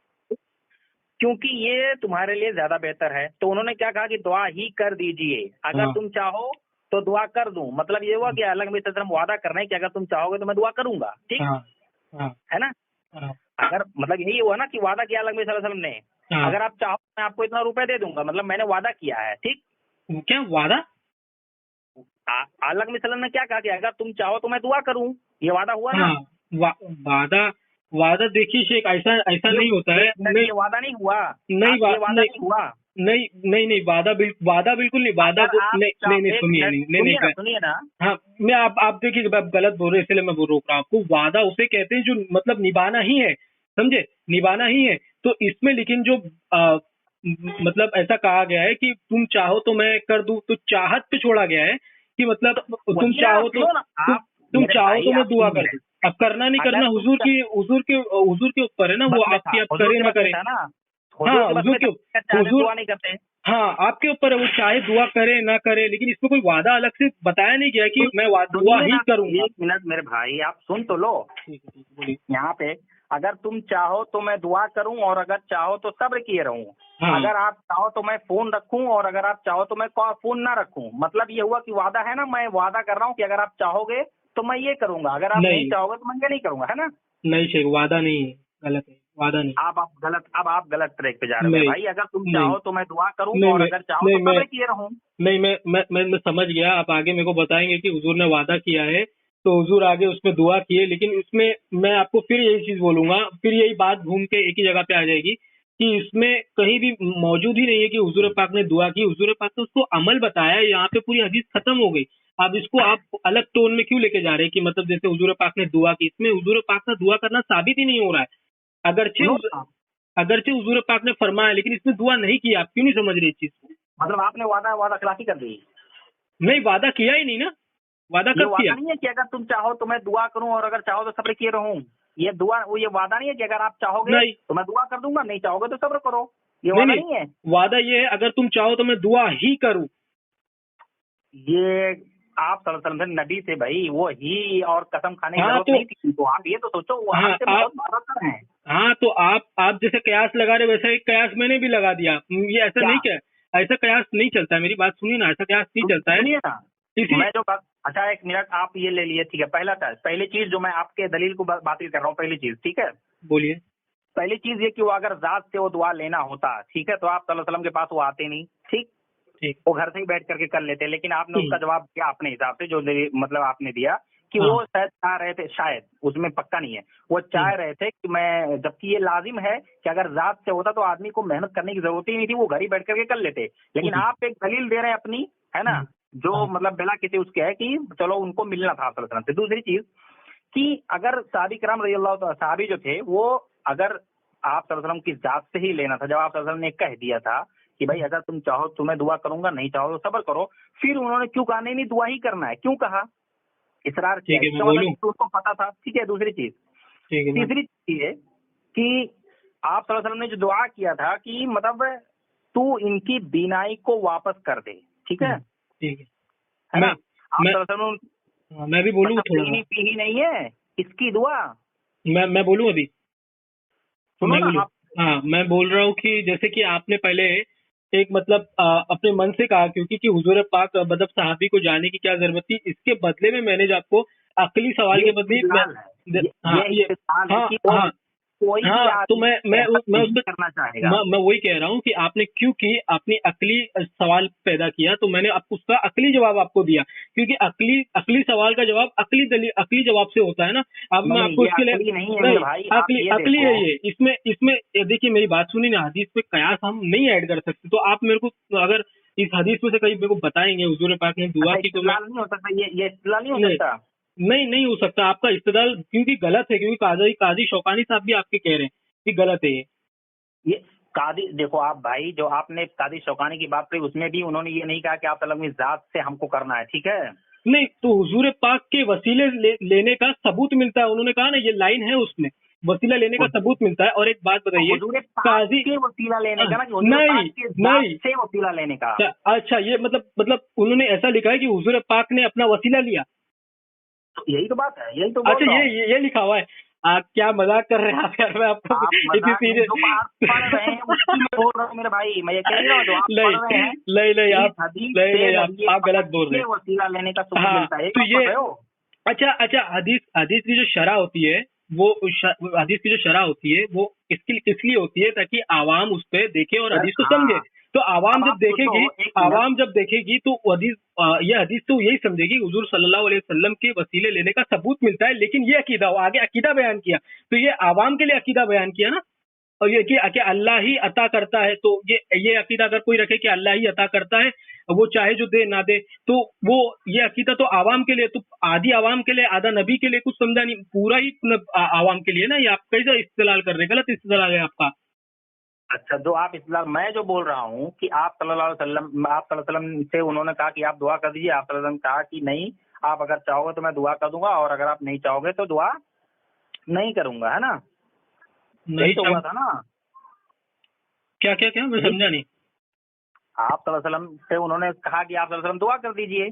क्योंकि ये तुम्हारे लिए ज्यादा बेहतर है। तो उन्होंने क्या कहा कि दुआ ही कर दीजिए, अगर तुम चाहो तो दुआ कर दूं। मतलब ये हुआ कि अल्लाह के नबी वादा कर रहे हैं कि अगर तुम चाहोगे तो मैं दुआ करूंगा, ठीक है ना? अगर मतलब यही हुआ ना कि वादा किया अल्लाह के नबी सल्लल्लाहु अलैहि वसल्लम ने, अगर आप चाहो मैं आपको इतना रुपए दे दूंगा, मतलब मैंने वादा किया है, ठीक? क्या वादा? अल्लाह के नबी सल्लल्लाहु अलैहि वसल्लम ने क्या कहा कि अगर तुम चाहो तो मैं दुआ करूं, ये वादा हुआ ना? वादा देखिए शेख, ऐसा नहीं होता है। नहीं, वादा नहीं हुआ, नहीं वादा नहीं हुआ, नहीं, वादा बिल्कुल नहीं, वादा नहीं, सुनिए ना। हाँ, मैं आप देखिए, आप गलत बोल रहे हैं, इसलिए मैं रोक रहा हूँ आपको। वादा उसे कहते हैं जो मतलब निभाना ही है, समझे? निभाना ही है। तो इसमें लेकिन जो मतलब ऐसा कहा गया है कि तुम चाहो तो मैं कर दूं, तो चाहत पे छोड़ा गया है कि मतलब तुम चाहो तो मैं दुआ कर दूं। अब करना नहीं करना हुजूर के ऊपर है ना, वो आपकी आप करें ना करें। हुजूर के बस में हुजूर चाहे हुजूर दुआ नहीं करते। हाँ, आपके ऊपर है, वो चाहे दुआ करे ना करे, लेकिन इसमें कोई वादा अलग से बताया नहीं गया कि मैं दुआ सुनिए ही ना, करूंगा। 1 मिनट मेरे भाई, आप सुन तो लो। ठीक है, बोलिए। यहाँ पे अगर तुम चाहो तो मैं दुआ करूं, और अगर चाहो तो सब्र किए रहूं। हाँ। अगर आप चाहो तो मैं फोन रखूं, और अगर आप चाहो तो मैं फोन ना रखूं। मतलब ये हुआ कि वादा है ना, मैं वादा कर रहा हूं कि अगर आप चाहोगे तो मैं ये करूंगा, अगर आप नहीं नहीं चाहोगे तो मैं ये नहीं करूंगा, है ना। नहीं शेख, वादा नहीं है, गलत है, वादा नहीं। आप गलत ट्रैक पे जा रहे हो मेरे नहीं भाई। अगर तुम नहीं चाहो तो मैं दुआ करूं, नहीं और मैं अगर चाहो नहीं तो मैं सब्र किए रहूं। नहीं मैं समझ गया। आप आगे मेरे को बताएंगे कि हुजूर ने वादा किया है, तो हुजूर आगे उसमें दुआ किए, लेकिन इसमें मैं आपको फिर यही चीज बोलूंगा, फिर यही बात घूम के एक ही जगह पे आ जाएगी कि इसमें कहीं भी मौजूद ही नहीं है कि हुजूर पाक ने दुआ की। हुजूर पाक ने उसको अमल बताया, यहाँ पे पूरी हदीस खत्म हो गई। अब इसको आप अलग टोन में क्यों लेके जा रहे हैं कि मतलब जैसे हुजूर पाक ने दुआ की? इसमें हुजूर पाक का दुआ करना साबित ही नहीं हो रहा है। अगरचे सुनो, अगरचे हुजूर पाक ने फरमाया, लेकिन इसमें दुआ नहीं की। आप क्यों नहीं समझ रहे इस चीज को? मतलब आपने वादा खिलाफी कर दी। नहीं, वादा किया ही नहीं ना। वादा ये कब वादा किया? नहीं है कि अगर तुम चाहो तो मैं दुआ करूं, और अगर चाहो तो सब्र किए रहूं। ये वादा नहीं है कि अगर आप चाहोगे नहीं तो मैं दुआ कर दूंगा, नहीं चाहोगे तो सब्र करो। ये नहीं वादा नहीं, नहीं है। वादा ये है अगर तुम चाहो तो मैं दुआ ही करूं। ये आप सल्लल्लाहु अलैहि वसल्लम नबी से भाई, वो ही और कसम खाने की हाँ जरूरत तो नहीं थी। तो आप ये तो सोचो, वो हाँ आपसे आप बहुत बरतर हैं। हाँ तो आप जैसे कयास लगा रहे, वैसा एक कयास मैंने भी लगा दिया। ये ऐसा क्या? नहीं, क्या ऐसा कयास नहीं चलता है। मेरी बात सुनिए ना, ऐसा कयास नहीं चलता है। सुनिए ना, इसी मैं जो बात, अच्छा 1 मिनट आप ये ले लिए, ठीक है। पहली चीज जो मैं आपके दलील को बातिल कर रहा हूँ, पहली चीज, ठीक है। बोलिए। पहली चीज ये कि वो अगर जात से वो दुआ लेना होता, ठीक है, तो आप सल्लल्लाहु अलैहि वसल्लम के पास वो आते नहीं, ठीक। ठीक। वो घर से ही बैठ करके कर लेते। लेकिन आपने उसका जवाब दिया अपने हिसाब से, जो मतलब आपने दिया कि हाँ। वो शायद चाह रहे थे, शायद उसमें पक्का नहीं है, वो चाह रहे थे कि मैं, जबकि ये लाजिम है कि अगर जात से होता तो आदमी को मेहनत करने की जरूरत ही नहीं थी, वो घर ही बैठ करके कर लेते। लेकिन आप एक दलील दे रहे हैं अपनी, है ना, जो मतलब बिना किसी उसके है कि चलो उनको मिलना था सल्लल्लाहु अलैहि वसल्लम से। दूसरी चीज कि अगर साहबी कराम रज़ियल्लाहु ताला, साहबी जो थे वो, अगर आप सल्लल्लाहु अलैहि वसल्लम की जात से ही लेना था, जब आप सल्लल्लाहु अलैहि वसल्लम ने कह दिया था कि भाई अगर तुम चाहो तो मैं दुआ करूंगा, नहीं चाहो तो सब्र करो, फिर उन्होंने क्यों कहा नहीं दुआ ही करना है? क्यों कहा, इसरार किया? ठीक है, मैं इसका मतलब बोलूं। कि उसको पता था, ठीक है। दूसरी चीज, ठीक है। तीसरी चीज ये कि आप सल्लल्लाहु अलैहि वसल्लम ने जो दुआ किया था कि मतलब तू इनकी बीनाई को वापस कर दे, ठीक है, ठीक है ना। मैं आप मैं सल्लल्लाहु अलैहि वसल्लम मैं भी बोलूँ मतलब थोड़ा सा। पी ही नहीं है इसकी दुआ। मैं बोलूँ अभी। सुनो मैं ना बोलूँ। आप, हाँ, मैं बोल रहा हूँ कि जैसे कि आपने पहले एक मतलब अपने मन से कहा, क्योंकि कि हुजूर पाक मतलब सहाबी को जाने की क्या जरूरत थी। इसके बदले में मैंने जो आपको अकली सवाल ये के बदले इस्तेदलाल है, हाँ ये ये इस्तेदलाल है हाँ कि वो हाँ कोई भी हाँ, तो आदमी मैं उस नहीं पे करना चाहेगा। मैं वही कह रहा हूँ कि आपने क्यों की अपनी अकली सवाल पैदा किया, तो मैंने आपको उसका अकली जवाब आपको दिया, क्योंकि अकली अकली सवाल का जवाब अकली जवाब से होता है ना। अब मैं नहीं, आपको ये इसके लिए अकली नहीं है मेरे नहीं, भाई, आप अकली ये अकली है देखो। ये। इसमें इसमें ये देखिए, मेरी बात सुनिए ना, हदीस पे कयास हम नहीं ऐड कर सकते। तो आप मेरे को अगर इस हदीस में से कहीं मेरे को बताएंगे हुजूर पाक ने दुआ अच्छा, की, तो मैं इस्तेदलाल नहीं हो सकता, ये इस्तेदलाल नहीं हो नहीं सकता। नहीं हो सकता आपका इस्तेदलाल, क्योंकि गलत है, क्योंकि काजी शौकानी साहब भी आपके कह रहे हैं कि गलत है ये। ये कादी, देखो आप भाई, जो आपने कादी शौकानी की बात करी उसमें भी उन्होंने ये नहीं कहा कि आप सल्लल्लाहु अलैहि वसल्लम की जात से हमको करना है, ठीक है। नहीं, तो हुजूर पाक के वसीले लेने का सबूत मिलता है। उन्होंने कहा ना, ये लाइन है उसमें, वसीला लेने का सबूत मिलता है। और एक बात बताइए, हुजूर पाक काजी के वसीला लेने का ना, कि हुजूर नहीं पाक के जात नहीं, से वसीला लेने का। अच्छा ये मतलब उन्होंने ऐसा लिखा है कि हुजूर पाक ने अपना वसीला लिया। तो यही तो बात है, यही तो बोल अच्छा, रहा हूँ। ये लिखा हुआ है। क्या मजाक कर रहे हैं आप यार? मैं आपको आप इतनी मजाक नहीं, सीरियस जो आप पढ़ रहे हैं उसकी मैं बोल रहा हूँ मेरे भाई, मैं ये कह नहीं रहा हूँ जो आप पढ़ रहे नहीं हैं। नहीं नहीं, इस आप हदीस नहीं से नहीं, नबी आप पाक गलत बोल रहे के हैं। वसीला लेने का सबूत हाँ, मिलता है, एक तो बात पढ़ ये रहे हो। अच्छा हदीस हदीस की जो शरह होती है, वो हदीस की जो शरह होती है वो इसलिए होती है ताकि आवाम उस पर देखे और हदीस को समझे। हाँ, तो आवाम अब जब आप सोचो, देखेगी, एक मिनट, आवाम जब देखेगी तो हदीस ये हदीस तो यही समझेगी हुजूर सल्लल्लाहु अलैहि वसल्लम के वसीले लेने का सबूत मिलता है। लेकिन ये अकीदा, वो आगे अकीदा बयान किया, तो ये आवाम के लिए अकीदा बयान किया ना। और ये कि अल्लाह ही अता करता है, तो ये अकीदा अगर कोई रखे कि अल्लाह ही अता करता है, वो चाहे जो दे ना दे, तो वो ये अकीदा तो आवाम के लिए, तो आधी आवाम के लिए, आधा नबी के लिए कुछ समझा नहीं, पूरा ही आवाम के लिए ना। ये आप कैसे इस्तेलाल कर रहे हैं? गलत इस्तेलाल है आपका। अच्छा, जो आप इस्लाम, मैं जो बोल रहा हूँ कि आप सल्लल्लाहु अलैहि वसल्लम से उन्होंने कहा कि आप दुआ कर दीजिए, आप सल्लल्लाहु अलैहि वसल्लम कहा कि नहीं, आप अगर चाहोगे तो मैं दुआ कर दूंगा, और अगर आप नहीं चाहोगे तो दुआ नहीं करूंगा, है ना। यही नहीं तो हुआ था ना। क्या क्या क्या, मैं समझा नहीं। आप सल्लल्लाहु अलैहि वसल्लम से उन्होंने कहा कि आप सल्लल्लाहु अलैहि वसल्लम दुआ कर दीजिए,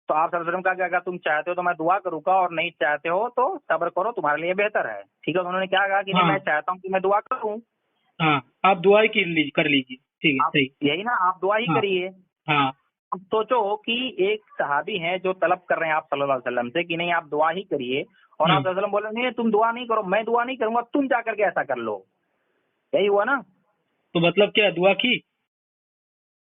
तो आप सल्लल्लाहु अलैहि वसल्लम का क्या, अगर तुम चाहते हो तो मैं दुआ करूंगा और नहीं चाहते हो तो सब्र करो, तुम्हारे लिए बेहतर है। ठीक है, उन्होंने क्या कहा कि नहीं, हाँ मैं चाहता हूँ कि मैं दुआ करूँ। हाँ, आप दुआ ही कर लीजिए, ठीक है, आप सही। यही ना, आप दुआ ही हाँ करिए। हाँ अब सोचो कि एक सहाबी हैं जो तलब कर रहे हैं आप सल्लल्लाहु अलैहि वसल्लम से कि नहीं आप दुआ ही करिए, और आप सल्लल्लाहु अलैहि वसल्लम बोले नहीं तुम दुआ नहीं करो, मैं दुआ नहीं करूंगा, तुम जा करके ऐसा कर लो। यही हुआ ना, तो मतलब क्या, दुआ की?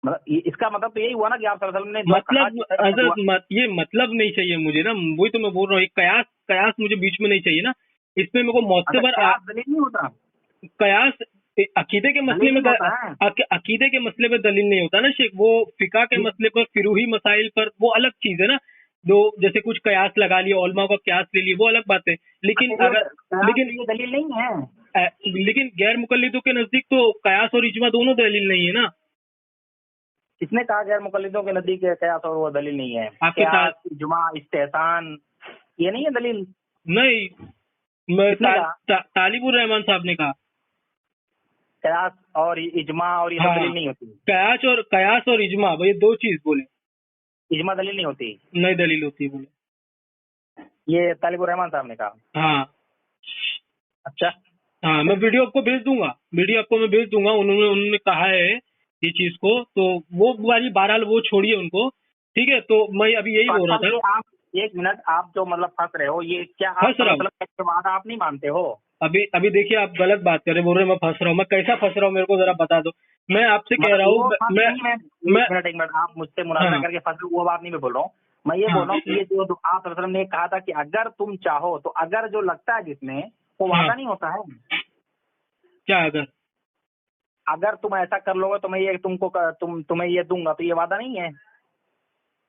मतलब इसका मतलब तो यही हुआ ना कि आप सल्लल्लाहु अलैहि वसल्लम ने जो कहा मतलब कि अगर मैं दुआ, ये मतलब नहीं चाहिए मुझे ना, वही तो मैं बोल रहा हूँ, एक कयास कयास मुझे बीच में नहीं चाहिए ना। इसमें मेरे को अच्छा मौतबर क्या दलील नहीं होता, कयास अकीदे के मसले दलील में नहीं होता है। अकीदे के मसले में दलील नहीं होता ना शेख, वो फिका के मसले पर, फिरूही मसाइल पर वो अलग चीज है ना। जो जैसे कुछ कयास लगा लिया, उलमा का कयास ले लिए, वो अलग बात है। लेकिन अच्छा अगर लेकिन ये दलील नहीं है। लेकिन गैर मुकल्लिदों के नजदीक तो कयास और इजमा दोनों दलील नहीं है ना। किसने कहा गैर मुकल्लिदों के नजदीक कयास और वो दलील नहीं है? आपके कयास, इजमा, इस्तेहसान, ये नहीं है दलील। नहीं, मैं किसने कहा? तालिबुर रहमान साहब ने कहा। कयास और इजमा और ये सब हाँ, दलील नहीं होती। कयास और इजमा, ये दो चीज बोले, इजमा दलील नहीं होती, नई दलील होती है बोले। ये तालिबुर रहमान साहब ने कहा। हाँ अच्छा, हाँ, मैं वीडियो आपको भेज दूंगा, वीडियो आपको मैं भेज दूंगा, उन्होंने उन्होंने कहा है ये चीज को, तो वो वाली बहरहाल वो छोड़िए उनको, ठीक है। तो मैं अभी यही तो बोल अच्छा रहा था। ये आप एक मिनट, आप जो मतलब फंस रहे हो, ये क्या आप फंस रहा हूँ, मतलब के वादा आप नहीं मानते हो? अभी अभी देखिए, आप गलत बात कर रहे, बोल रहे मैं फंस रहा हूँ, मैं कैसा फंस रहा हूँ मेरे को जरा बता दो। मैं आपसे कह मतलब रहा हूँ, वो फंस नहीं, मैं मैं एक मिनट आप मुझसे मुनाजरा हाँ करके फंस रहे हो, वो बात नहीं मैं बोल रहा हूँ। मैं ये बोल हाँ रहा हूँ कि ये जो आप सल्लल्लाहु अलैहि वसल्लम ने कहा था कि अगर तुम चाहो तो, अगर जो लगता है जिसमें, वो हाँ, वादा नहीं होता है। क्या अगर? अगर तुम ऐसा कर लोगे तो मैं ये तुम्हें ये दूंगा, तो ये वादा नहीं है।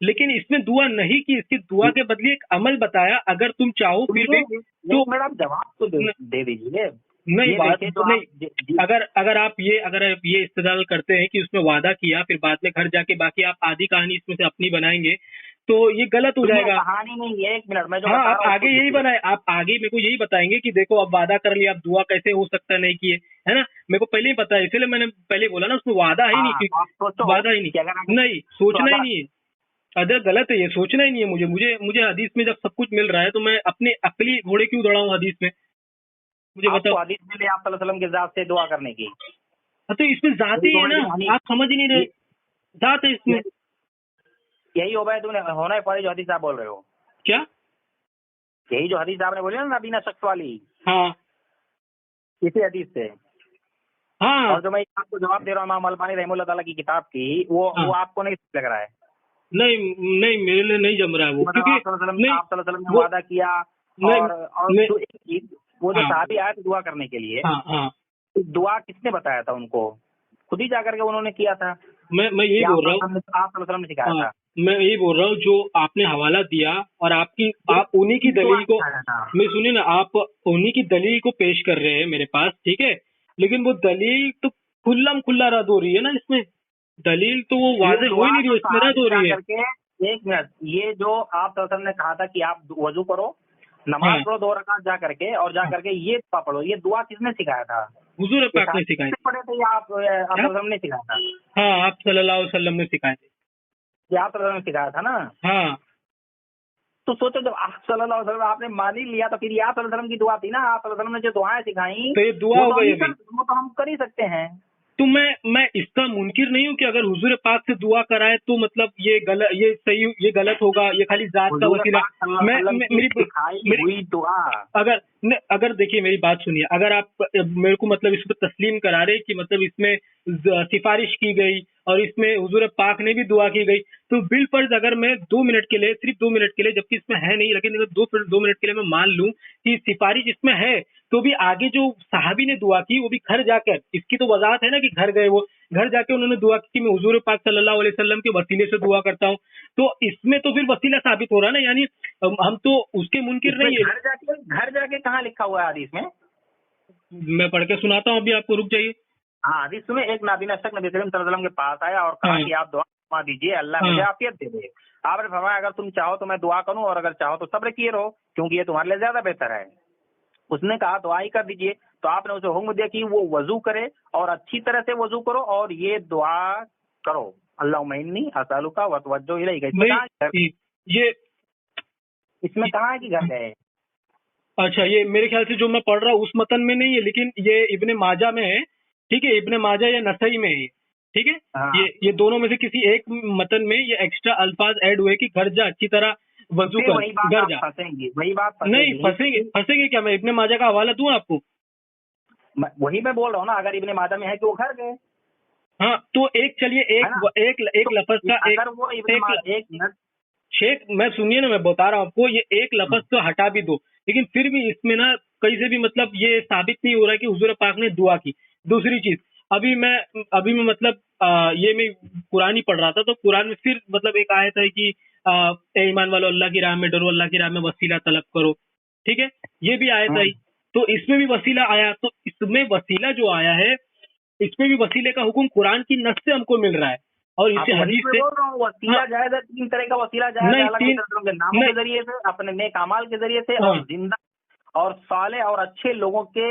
लेकिन इसमें दुआ नहीं की, इसकी दुआ के बदले एक अमल बताया, अगर तुम चाहो फिर भी सुनिए, तो। एक मिनट आप जवाब तो दे दीजिए। नहीं, ये बात देखिए जो नहीं। आप अगर अगर आप ये इस्तेदलाल करते हैं कि उसमें वादा किया, फिर बाद में घर जाके बाकी आप आधी कहानी इसमें से अपनी बनाएंगे, तो ये गलत हो सुनिए, जाएगा। कहानी नहीं है, एक मिनट मैं जो हाँ, बता आप रहा हूँ आगे उसको यही सुनिए। बनाए, आप आगे मेरे को यही बताएंगे कि देखो अब वादा कर लिया, अब दुआ कैसे हो सकता है नहीं किए, है ना। मेरे को पहले ही पता है, इसीलिए मैंने पहले बोला ना, उसमें वादा ही नहीं हाँ, तो आप सोचो वादा ही कि अगर नहीं, नहीं तो सोचना ही अगर नहीं है। अदर गलत है, ये सोचना ही नहीं है। मुझे मुझे मुझे हदीस में जब सब कुछ मिल रहा है, तो मैं अपने अकली घोड़े क्यों दौड़ाऊं हदीस में? मुझे बताओ। आपको हदीस मिले आप सल्लल्लाहु अलैहि वसल्लम के जात से दुआ करने की, हाँ, तो इसमें जाते ही है ना, यानी आप समझ ही नहीं रहे, ये, जात है इसमें। ये यही होना पड़े जो हदीस आप बोल रहे हो, क्या? यही जो हदीस आपने बोली ना नबीना शख्स वाली, हाँ इसी हदीस से। हाँ और जो मैं आपको जवाब दे रहा हूँ इमाम अलबानी रहमतुल्लाह ताला की किताब की, वो हाँ, आपको नहीं लग रहा है? नहीं नहीं, मेरे लिए नहीं जम रहा है वो, मतलब क्योंकि नहीं, आप सल्लल्लाहु अलैहि वसल्लम ने वो वादा किया, नहीं और नहीं, जो एक चीज, वो जो हाँ साहबी आए थे दुआ करने के लिए, हाँ हाँ, तो दुआ किसने बताया था उनको? खुद ही जाकर के उन्होंने किया था, मैं यही या आप बोल रहा हूँ। सल्लल्लाहु अलैहि वसल्लम ने सिखाया हाँ, था? मैं यही बोल रहा हूँ, जो आपने हवाला दिया और आप उन्हीं की किस दुआ दलील को, सिखाया था? मैं सुनिए ना, आप उन्हीं की दलील को पेश कर रहे हैं मेरे पास, ठीक है। लेकिन वो दलील तो खुल्लम खुल्ला रद्द हो रही है ना इसमें, दलील तो वो ये वाज़ेह हो ही दुआ नहीं रही जो है, इसमें रद्द साहबी हो जा रही है। करके, एक मिनट, ये जो आप सल्लल्लाहु अलैहि वसल्लम ने कहा था कि आप वजू करो, नमाज हाँ पढ़ो 2 रकात जा करके, और जा हाँ, करके ये दुआ पढ़ो, ये दुआ किसने सिखाया था? हुजूर ये पाक ने साहबी सिखाई ने थी। पढ़े थे या आप सल्लल्लाहु क्या? अलैहि वसल्लम ने सिखाया था? हाँ, आप सल्लल्लाहु अलैहि वसल्लम ने सिखाए थे। ये आप सल्लल्लाहु अलैहि वसल्लम ने सिखाया था ना? हाँ, तो सोचो, जब आप सल्लल्लाहु अलैहि वसल्लम आपने मान ही लिया, तो फिर ये आप सल्लल्लाहु अलैहि वसल्लम की दुआ थी ना, आप सल्लल्लाहु अलैहि वसल्लम ने जो दुआएं सिखाई, तो ये दुआ हो गई अभी। वो तो हम कर ही सकते हैं। तो मैं इसका मुनकिर नहीं हूँ कि अगर हुजूर पाक से दुआ कराए तो मतलब ये गलत, ये सही, ये गलत होगा, ये खाली जात का हुजूर वसीला। पाक सल्लल्लाहु अलैहि वसल्लम की मेरी सिखाई मेरी हुई दुआ। अगर देखिए, मेरी बात सुनिए, अगर आप मेरे को मतलब इस पर तस्लीम करा रहे कि मतलब इसमें सिफारिश की गई और इसमें हुजूर पाक ने भी दुआ की गई, तो बिल फर्ज अगर मैं 2 मिनट के लिए, सिर्फ 2 मिनट के लिए, जबकि इसमें है नहीं, लेकिन अगर 2 मिनट के लिए मैं मान लूं कि सिफारिश इसमें है, तो भी आगे जो सहाबी ने दुआ की वो भी घर जाकर, इसकी तो वजाहत है ना कि घर गए, वो घर जाके उन्होंने दुआ की कि मैं हुजूर पाक सल्लल्लाहु अलैहि वसल्लम के वसीले से दुआ करता हूँ। तो इसमें तो फिर वसीला साबित हो रहा है ना, यानी हम तो उसके मुनकिर इसमें नहीं है। घर जाके कहाँ लिखा हुआ है हदीस में? मैं पढ़ के सुनाता हूँ अभी आपको, रुक जाइए। हाँ, हदीस में एक नाबीना शख्स नबी करीम सल्लल्लाहु अलैहि वसल्लम के पास आया और कहा हाँ कि आप दुआ फरमा दीजिए, अल्लाह हाँ मुझे आफियत दे दे। आपने फरमाया अगर तुम चाहो तो मैं दुआ करूं, और अगर चाहो तो सब्र किए रहो, क्योंकि ये तुम्हारे लिए ज्यादा बेहतर है। उसने कहा दुआ ही कर दीजिए, तो आपने उसे हुक्म दिया कि वो वजू करे और अच्छी तरह से वजू करो और ये दुआ करो, अल्लाहुम्मा इन्नी असअलुका व तवज्जो इलैका। इसमें कहाँ है नहीं ये इसमें कहाँ है कि घर गए? अच्छा, ये मेरे ख्याल से जो मैं पढ़ रहा हूँ उस मतन में नहीं है, लेकिन ये इब्ने माजा में है। ठीक है, इब्ने माजा या नसई में है। ठीक है, हाँ ये दोनों में से किसी एक मतन में ये एक्स्ट्रा अल्फाज ऐड हुए कि घर जा अच्छी तरह वजू फिर कर, वही बात घर आप जा। फंसेंगे, वही बात नहीं फंसेगी। फंसेंगे क्या? मैं इब्ने माजा का हवाला दूं आपको? वही मैं बोल रहा हूँ ना, अगर इब्ने माजा में है कि वो घर गए, हाँ तो एक चलिए है ना? एक तो लफज का अगर वो इब्ने एक माजा, एक मिनट, शेख मैं सुनिए ना, मैं बता रहा हूँ आपको, ये एक लफज तो हटा भी दो, लेकिन फिर भी इसमें ना कहीं से भी मतलब ये साबित नहीं हो रहा है कि हुजूर पाक ने दुआ की। दूसरी चीज, अभी मैं मतलब ये मैं कुरान ही पढ़ रहा था, तो कुरान में फिर मतलब एक आयत है कि ए ईमान वालो, अल्लाह की राह में डरो, अल्लाह की राह में वसीला तलब करो। ठीक है, ये भी आयत आई, तो इसमें भी वसीला आया, तो इसमें वसीला जो आया है, इसमें भी वसीले का हुक्म कुरान की नस से हमको मिल रहा है और आप इसे वही हदीस मैं से। बोल रहा हूँ, वसीला हाँ, जायज है, 3 तरह का वसीला जायज है, नहीं अल्लाह तीन के नामों के नहीं जरिए से, अपने नेक अमाल के जरिए से, हाँ और जिंदा और साले और अच्छे लोगों के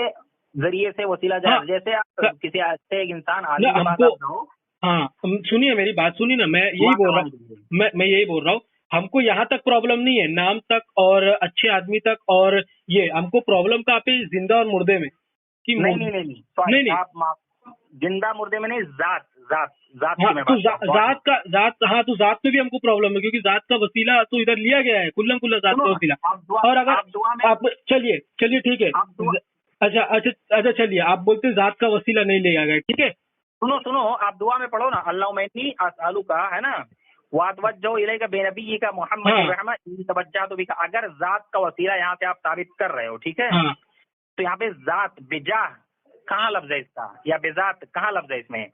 जरिए से वसीला हाँ जायज। जैसे आप किसी अच्छे एक इंसान ना आदमी के पास हमको, आप जाओ, हाँ सुनिए मेरी बात सुनिए ना, मैं यही दुआ बोल रहा करवाने के लिए। हूँ, मैं यही बोल रहा हूँ, हमको यहाँ तक प्रॉब्लम नहीं है, नाम तक और अच्छे आदमी तक, और ये हमको प्रॉब्लम कहाँ पे, जिंदा और मुर्दे में कि नहीं नहीं नहीं नहीं, नहीं सॉरी, नहीं, आप जिंदा मुर्दे में नहीं, जात जात जात हाँ की मैं तो बात कर रहा हूँ, बॉडी। हाँ तो जात में भी हमको प्रॉब्लम है, क्योंकि जात का वसीला तो इधर लिया गया है, कुल्लम कुल्ला जात सुनो का ना, वसीला। आप दुआ, और अगर आप दुआ में, आप चलिए चलिए ठीक है, आप दुआ, अच्छा अच्छा अच्छा चलिए, आप बोलते हैं जात का वसीला नहीं लिया गया, ठीक है। सुनो सुनो, आप दुआ में पढ़ो ना, अल्लाहुम्मा इन्नी अस्अलुका, है ना, वातवज्जो इलैका बेनबी का मोहम्मद हाँ रहमा तवज्जहतु बिका। अगर जात का वसीला यहाँ पे आप साबित कर रहे हो, ठीक है, हाँ तो यहाँ पे जात बेजा कहाँ लफ्ज है इसका, या बेजात कहाँ लफ्ज है इसमें?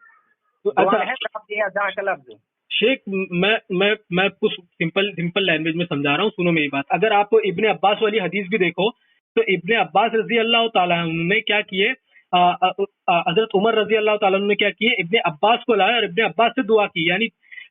तो दुआ अच्छा में है जात या जा का लफ्ज? शेख, मैं कुछ सिंपल लैंग्वेज में समझा रहा हूँ, सुनो मेरी बात। अगर आप इब्ने अब्बास वाली हदीस भी देखो, तो इब्ने अब्बास रजी अल्लाह ताला अन्हु ने क्या किए, हजरत उमर रजी अल्लाह ताला अन्हु ने क्या किए, इब्ने अब्बास को लाए और इब्ने अब्बास से दुआ की,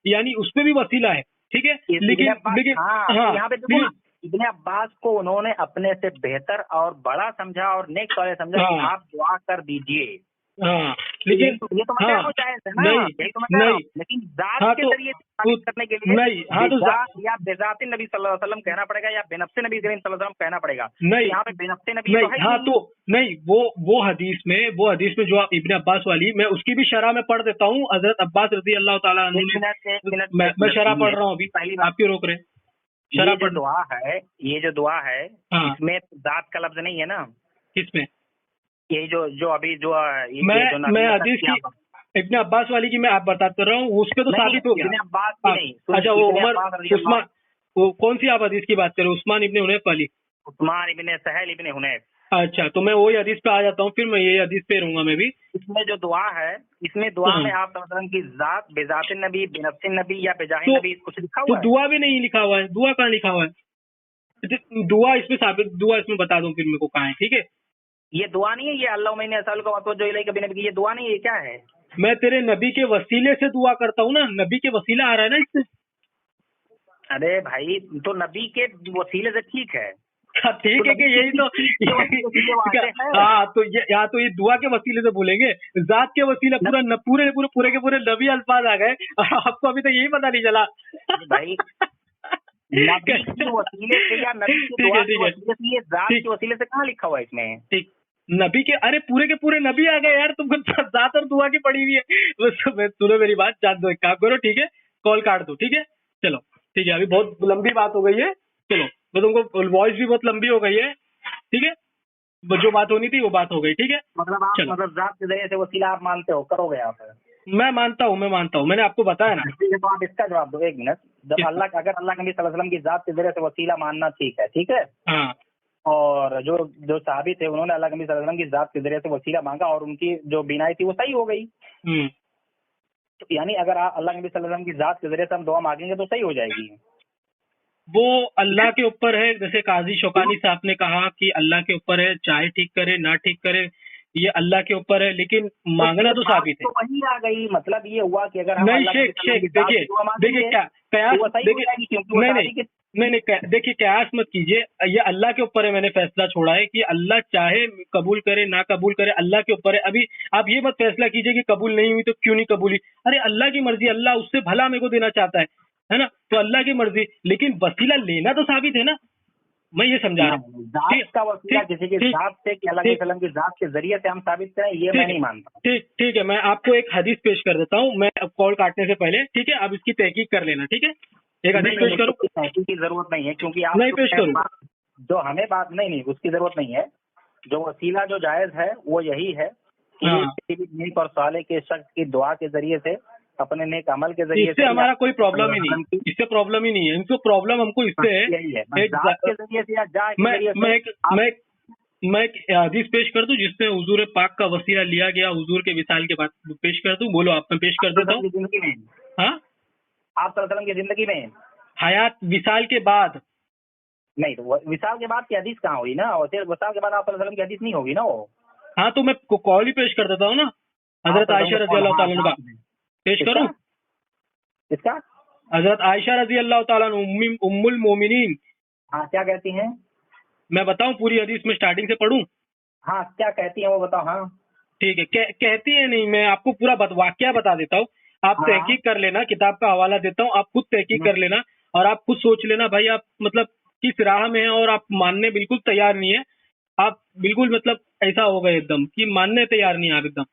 यानी उसमें भी वसीला है। ठीक है, इब्ने लेकिन अब्बास, लेकिन हाँ, हाँ तो यहाँ पे देखो ना, इब्ने अब्बास को उन्होंने अपने से बेहतर और बड़ा समझा और नेक वाले समझा कि हाँ आप दुआ कर दीजिए। हाँ तो लेकिन ये तो मैं कह हाँ रहा हूँ जायज है ना, नहीं यही तो मैं कह रहा नहीं हूँ, लेकिन जात हाँ के जरिए से तो साबित करने के लिए नहीं, हाँ तो बेजा या बेजाते नबी सल्लल्लाहु अलैहि वसल्लम कहना पड़ेगा, या बेनफ्से नबी करीम सल्लल्लाहु अलैहि वसल्लम कहना पड़ेगा। तो नहीं यहाँ पे बेनफ्से नबी नहीं, तो है ही हाँ नहीं। तो नहीं, वो हदीस में जो आप इब्ने अब्बास वाली, मैं उसकी भी शरह में पढ़ देता हूँ। हजरत अब्बास रजी अल्लाह ताला अन्हु एक ने, मिनट एक मिनट एक मैं मिनट शरह पढ़ सुनिए। रहा हूँ अभी, पहली बात, आप क्यों रोक रहे हैं? शरह ये जो पढ़, दुआ है, ये जो दुआ है, हाँ इसमें जात का लफ्ज नहीं है ना। किसमें? यही जो जो अभी जो ये जो मैं नबी हदीस की इब्ने अब्बास वाली की मैं आप बताते रहा हूँ, उस पे तो नहीं, साबित हो गया। इब्ने अब्बास की नहीं, अच्छा, वो इब्ने उमर अब्बास रज़ी अल्लाह, उस्मान, वो कौन सी आप हदीस की बात कर रहे हो, उस्मान इब्ने हुनैफ वाली? उस्मान इब्ने सहल इब्ने हुनैफ। अच्छा, तो मैं वही हदीस पे आ जाता हूँ, फिर मैं ये हदीस पे रहूंगा मैं भी। इसमें जो दुआ है, इसमें दुआ में आप समझ की जात बेजात नबी, बेनफ्स नबी या बेजाहि तो नबी कुछ लिखा तो हुआ है? दुआ भी नहीं लिखा हुआ है, दुआ कहाँ लिखा हुआ है? दुआ इसमें साबित, दुआ इसमें बता दूं फिर मेरे को कहाँ है, ठीक है। ये दुआ नहीं है, ये अल्लाह मैंने असल को जो इलाही कभी नबी, ये दुआ नहीं है, ये क्या है? मैं तेरे नबी के वसीले से दुआ करता हूँ ना, नबी के वसीला आ रहा है ना इससे। अरे भाई, तो नबी के वसीले से ठीक है, हाँ, ठीक है कि यही तो हाँ, तो ये दुआ के वसीले से बोलेंगे, जात के वसीले पूरे के पूरे नबी अल्फाज आ गए, आपको अभी तक यही पता नहीं चला भाई। नबी के वसीले से या नबी की दुआ के वसीले से, ये जात के वसीले से कहाँ लिखा हुआ है इसमें? ठीक, नबी के, अरे पूरे के पूरे नबी आ गए यार, तुमको जात और दुआ की पड़ी हुई है। सुनो मेरी बात, जान दो, एक काम करो, ठीक है, कॉल काट दो, ठीक है, चलो ठीक है, अभी बहुत लंबी बात हो गई है, चलो, मैं तुमको वॉइस भी बहुत लंबी हो गई है, ठीक है, जो बात होनी थी वो बात हो गई, ठीक है। मतलब आप जात के जरिए से वसीला आप मानते हो, करोगे आप? मैं मानता हूँ, मैंने आपको बताया ना। ठीक है, तो आप इसका जवाब दो, एक मिनट। जब अगर अल्लाह के नबी सल्लल्लाहु अलैहि वसल्लम की जात के जरिए से वसीला मानना ठीक है, ठीक है, हाँ और जो साबित है, उन्होंने अल्लाह के नबी सल्लल्लाहु अलैहि वसल्लम की जात के जरिए से वसीला मांगा और उनकी जो बीनाई थी वो सही हो गई, तो यानी अगर आप अल्लाह के नबी सल्लल्लाहु अलैहि वसल्लम की जात के जरिए से हम दुआ मांगेंगे तो सही हो जाएगी। वो अल्लाह के ऊपर है, जैसे काजी शौकानी साहब ने कहा कि अल्लाह के ऊपर है, चाहे ठीक करे ना ठीक करे, ये अल्लाह के ऊपर है, लेकिन मांगना तो साबित है। तो वही आ गई, मतलब ये हुआ कि अगर हम नहीं अल्लाह के शेख, वसल्लम की जात देखिए की दुआ मांगेंगे, देखिए क्या कयास, तो वो सही हो देखिए जाएगी, क्योंकि वो नहीं शादी के देखिए कयास मत कीजिए, ये अल्लाह के ऊपर है। मैंने फैसला छोड़ा है कि अल्लाह चाहे कबूल करे ना कबूल करे, अल्लाह के ऊपर है। अभी आप ये मत फैसला कीजिए कि कबूल नहीं हुई तो क्यों नहीं कबूली। अरे अल्लाह की मर्जी, अल्लाह उससे भला मेरे को देना चाहता है ना, तो अल्लाह की मर्जी, लेकिन वसीला लेना तो साबित है ना, मैं ये समझा रहा हूँ। जात का वसीला किसी की जात से कि अल्लाह के ठीक वसल्लम की जात के जरिए से हम साबित करें, ये मैं नहीं मानता। ठीक है, मैं आपको एक हदीस पेश कर देता हूँ, मैं अब कॉल काटने से पहले, ठीक है, आप इसकी तहकीक कर लेना, ठीक है। एक हदीस पेश करूँ? तहकीक की जरूरत नहीं है, क्योंकि आप नहीं पेश करूँ? जो हमें बात नहीं, उसकी जरूरत नहीं है। जो वसीला जो जायज है वो यही है कि हाँ। किसी भी नेक और साले के शख्स की दुआ के जरिए से, अपने नेक अमल के जरिए इससे से, हमारा कोई प्रॉब्लम ही नहीं, इससे प्रॉब्लम ही नहीं है। इनको प्रॉब्लम हमको इससे है, यही है, जात के जरिए से या जात के जरिए से। मैं एक हदीस पेश कर दूं जिसमें हुजूर पाक का वसीला लिया गया, हुजूर के विसाल के बाद पेश कर दूं? बोलो आप, मैं पेश कर देता हूँ। जिंदगी में, हाँ, आप सल्लल्लाहु अलैहि वसल्लम की जिंदगी में, हयात विसाल के बाद नहीं तो विसाल के बाद की हदीस कहाँ हुई ना, और फिर विसाल के बाद आप सल्लल्लाहु अलैहि वसल्लम की हदीस नहीं होगी ना वो। हाँ, तो मैं कॉल ही पेश कर देता हूँ ना, हजरत आयशा रजी अल्लाह ताला अन्हा, पेश करूँ? इसका हजरत आयशा रजी अल्लाह ताला अन्हा उम्मुल मोमिनीन, हाँ क्या कहती हैं? मैं बताऊं पूरी हदीस में स्टार्टिंग से पढ़ूं? हाँ क्या कहती हैं वो बताओ। हाँ ठीक है, कहती है नहीं, मैं आपको पूरा वाक्या बता देता हूँ, आप हाँ। तहकीक कर लेना, किताब का हवाला देता हूँ, आप खुद तहकीक कर लेना और आप खुद सोच लेना भाई आप मतलब किस राह में है, और आप मानने बिल्कुल तैयार नहीं है। आप बिल्कुल मतलब ऐसा हो गए एकदम कि मानने तैयार नहीं है आप एकदम।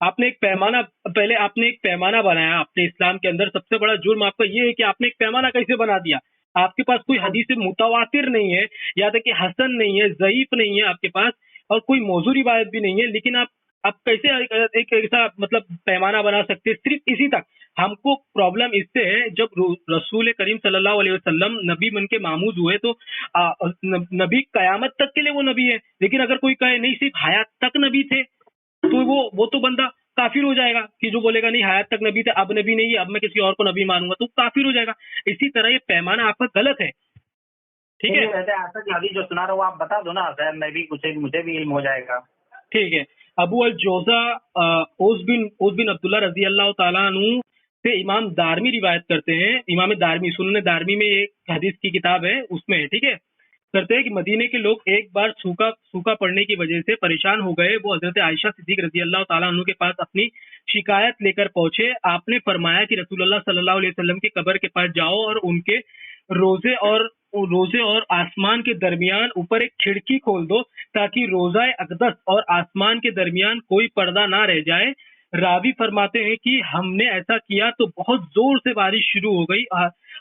आपने एक पैमाना, पहले आपने एक पैमाना बनाया अपने इस्लाम के अंदर। सबसे बड़ा जुर्म आपका ये है कि आपने एक पैमाना कैसे बना दिया। आपके पास कोई हदीस मुतवातिर नहीं है, या तक कि हसन नहीं है, ज़ईफ नहीं है आपके पास, और कोई मौजू रिवायत भी नहीं है, लेकिन आप कैसे एक ऐसा मतलब पैमाना बना सकते हैं सिर्फ इसी तक। हमको प्रॉब्लम इससे है, जब रसूल करीम सल्लल्लाहु अलैहि वसल्लम नबी बन के मामूद हुए तो नबी कयामत तक के लिए वो नबी है, लेकिन अगर कोई कहे नहीं सिर्फ हयात तक नबी थे, तो वो तो बंदा काफिर हो जाएगा। कि जो बोलेगा नहीं हयात तक नबी थे, अब नबी नहीं है, अब मैं किसी और को नबी मानूंगा, तो काफिर हो जाएगा। इसी तरह ये पैमाना आपका गलत है, ठीक है। अभी जो सुना रहा हूँ आप बता दो ना, शायद मैं भी कुछ मुझे भी इल्म हो जाएगा। ठीक है, अबू अल जोजा ओस बिन अब्दुल्ला रजी अल्लाह ताला अन्हु से इमाम दारमी रिवायत करते हैं। इमाम दारमी, सुनने दारमी में एक हदीस की किताब है, उसमें है, ठीक है। करते हैं कि मदीने के लोग एक बार सूखा पड़ने की वजह से परेशान हो गए। वो हजरत आयशा सिद्दीक रजी अल्लाह ताला अन्हु के पास अपनी शिकायत लेकर पहुंचे। आपने फरमाया कि रसूलुल्लाह सल्लल्लाहु अलैहि वसल्लम की कब्र के पास जाओ और उनके रोजे और आसमान के दरमियान ऊपर एक खिड़की खोल दो, ताकि रोजा अक़दस और आसमान के दरमियान कोई पर्दा ना रह जाए। रावी फरमाते हैं कि हमने ऐसा किया तो बहुत जोर से बारिश शुरू हो गई,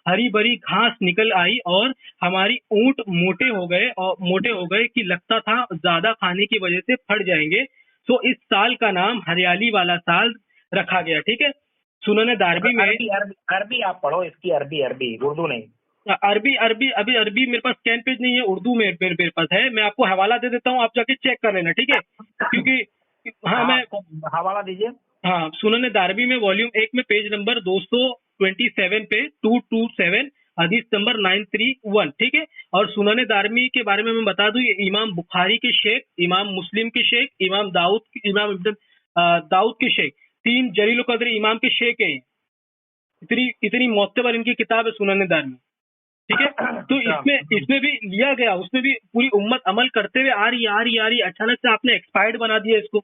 हरी भरी घास निकल आई और हमारी ऊंट मोटे हो गए कि लगता था ज्यादा खाने की वजह से फट जाएंगे। तो इस साल का नाम हरियाली वाला साल रखा गया, ठीक है। सुनन दारमी में अरबी आप पढ़ो, इसकी अरबी उर्दू नहीं। अरबी मेरे पास स्कैन पेज नहीं है, उर्दू में मेरे पास है। मैं आपको हवाला दे देता हूँ, आप जाके चेक कर लेना, ठीक है। क्योंकि हाँ मैं हवाला दीजिए। हाँ, सुनन दारमी में वॉल्यूम 1 में पेज नंबर 227 पे 227 हदीस नंबर 931, ठीक है। और सुनन दारमी के बारे में मैं बता दूं, ये इमाम बुखारी के शेख, इमाम मुस्लिम के शेख, इमाम दाऊद के शेख, 3 जलील कदर इमाम के शेख है। इतनी मोतबर इनकी किताब है सुनन दारमी, ठीक है। तो इसमें भी लिया गया, उसमें भी पूरी उम्मत अमल करते हुए आ रही। अचानक से आपने एक्सपायर्ड बना दिया इसको,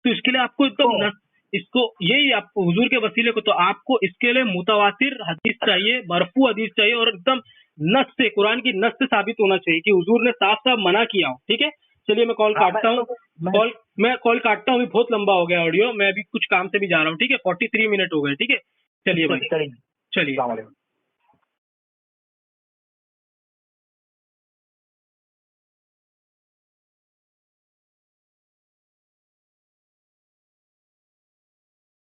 तो इसके लिए आपको एकदम इसको यही आपको हुजूर के वसीले को, तो आपको इसके लिए मुतवातिर हदीस चाहिए, मरफू हदीस चाहिए, और एकदम नस से, कुरान की नस से साबित होना चाहिए कि हुजूर ने साफ साफ मना किया हो, ठीक है। चलिए मैं कॉल काटता हूँ, कॉल काटता हूँ, बहुत लंबा हो गया ऑडियो, मैं अभी कुछ काम से भी जा रहा हूँ, ठीक है। 43 मिनट हो गए, ठीक है। चलिए भाई, चलिए।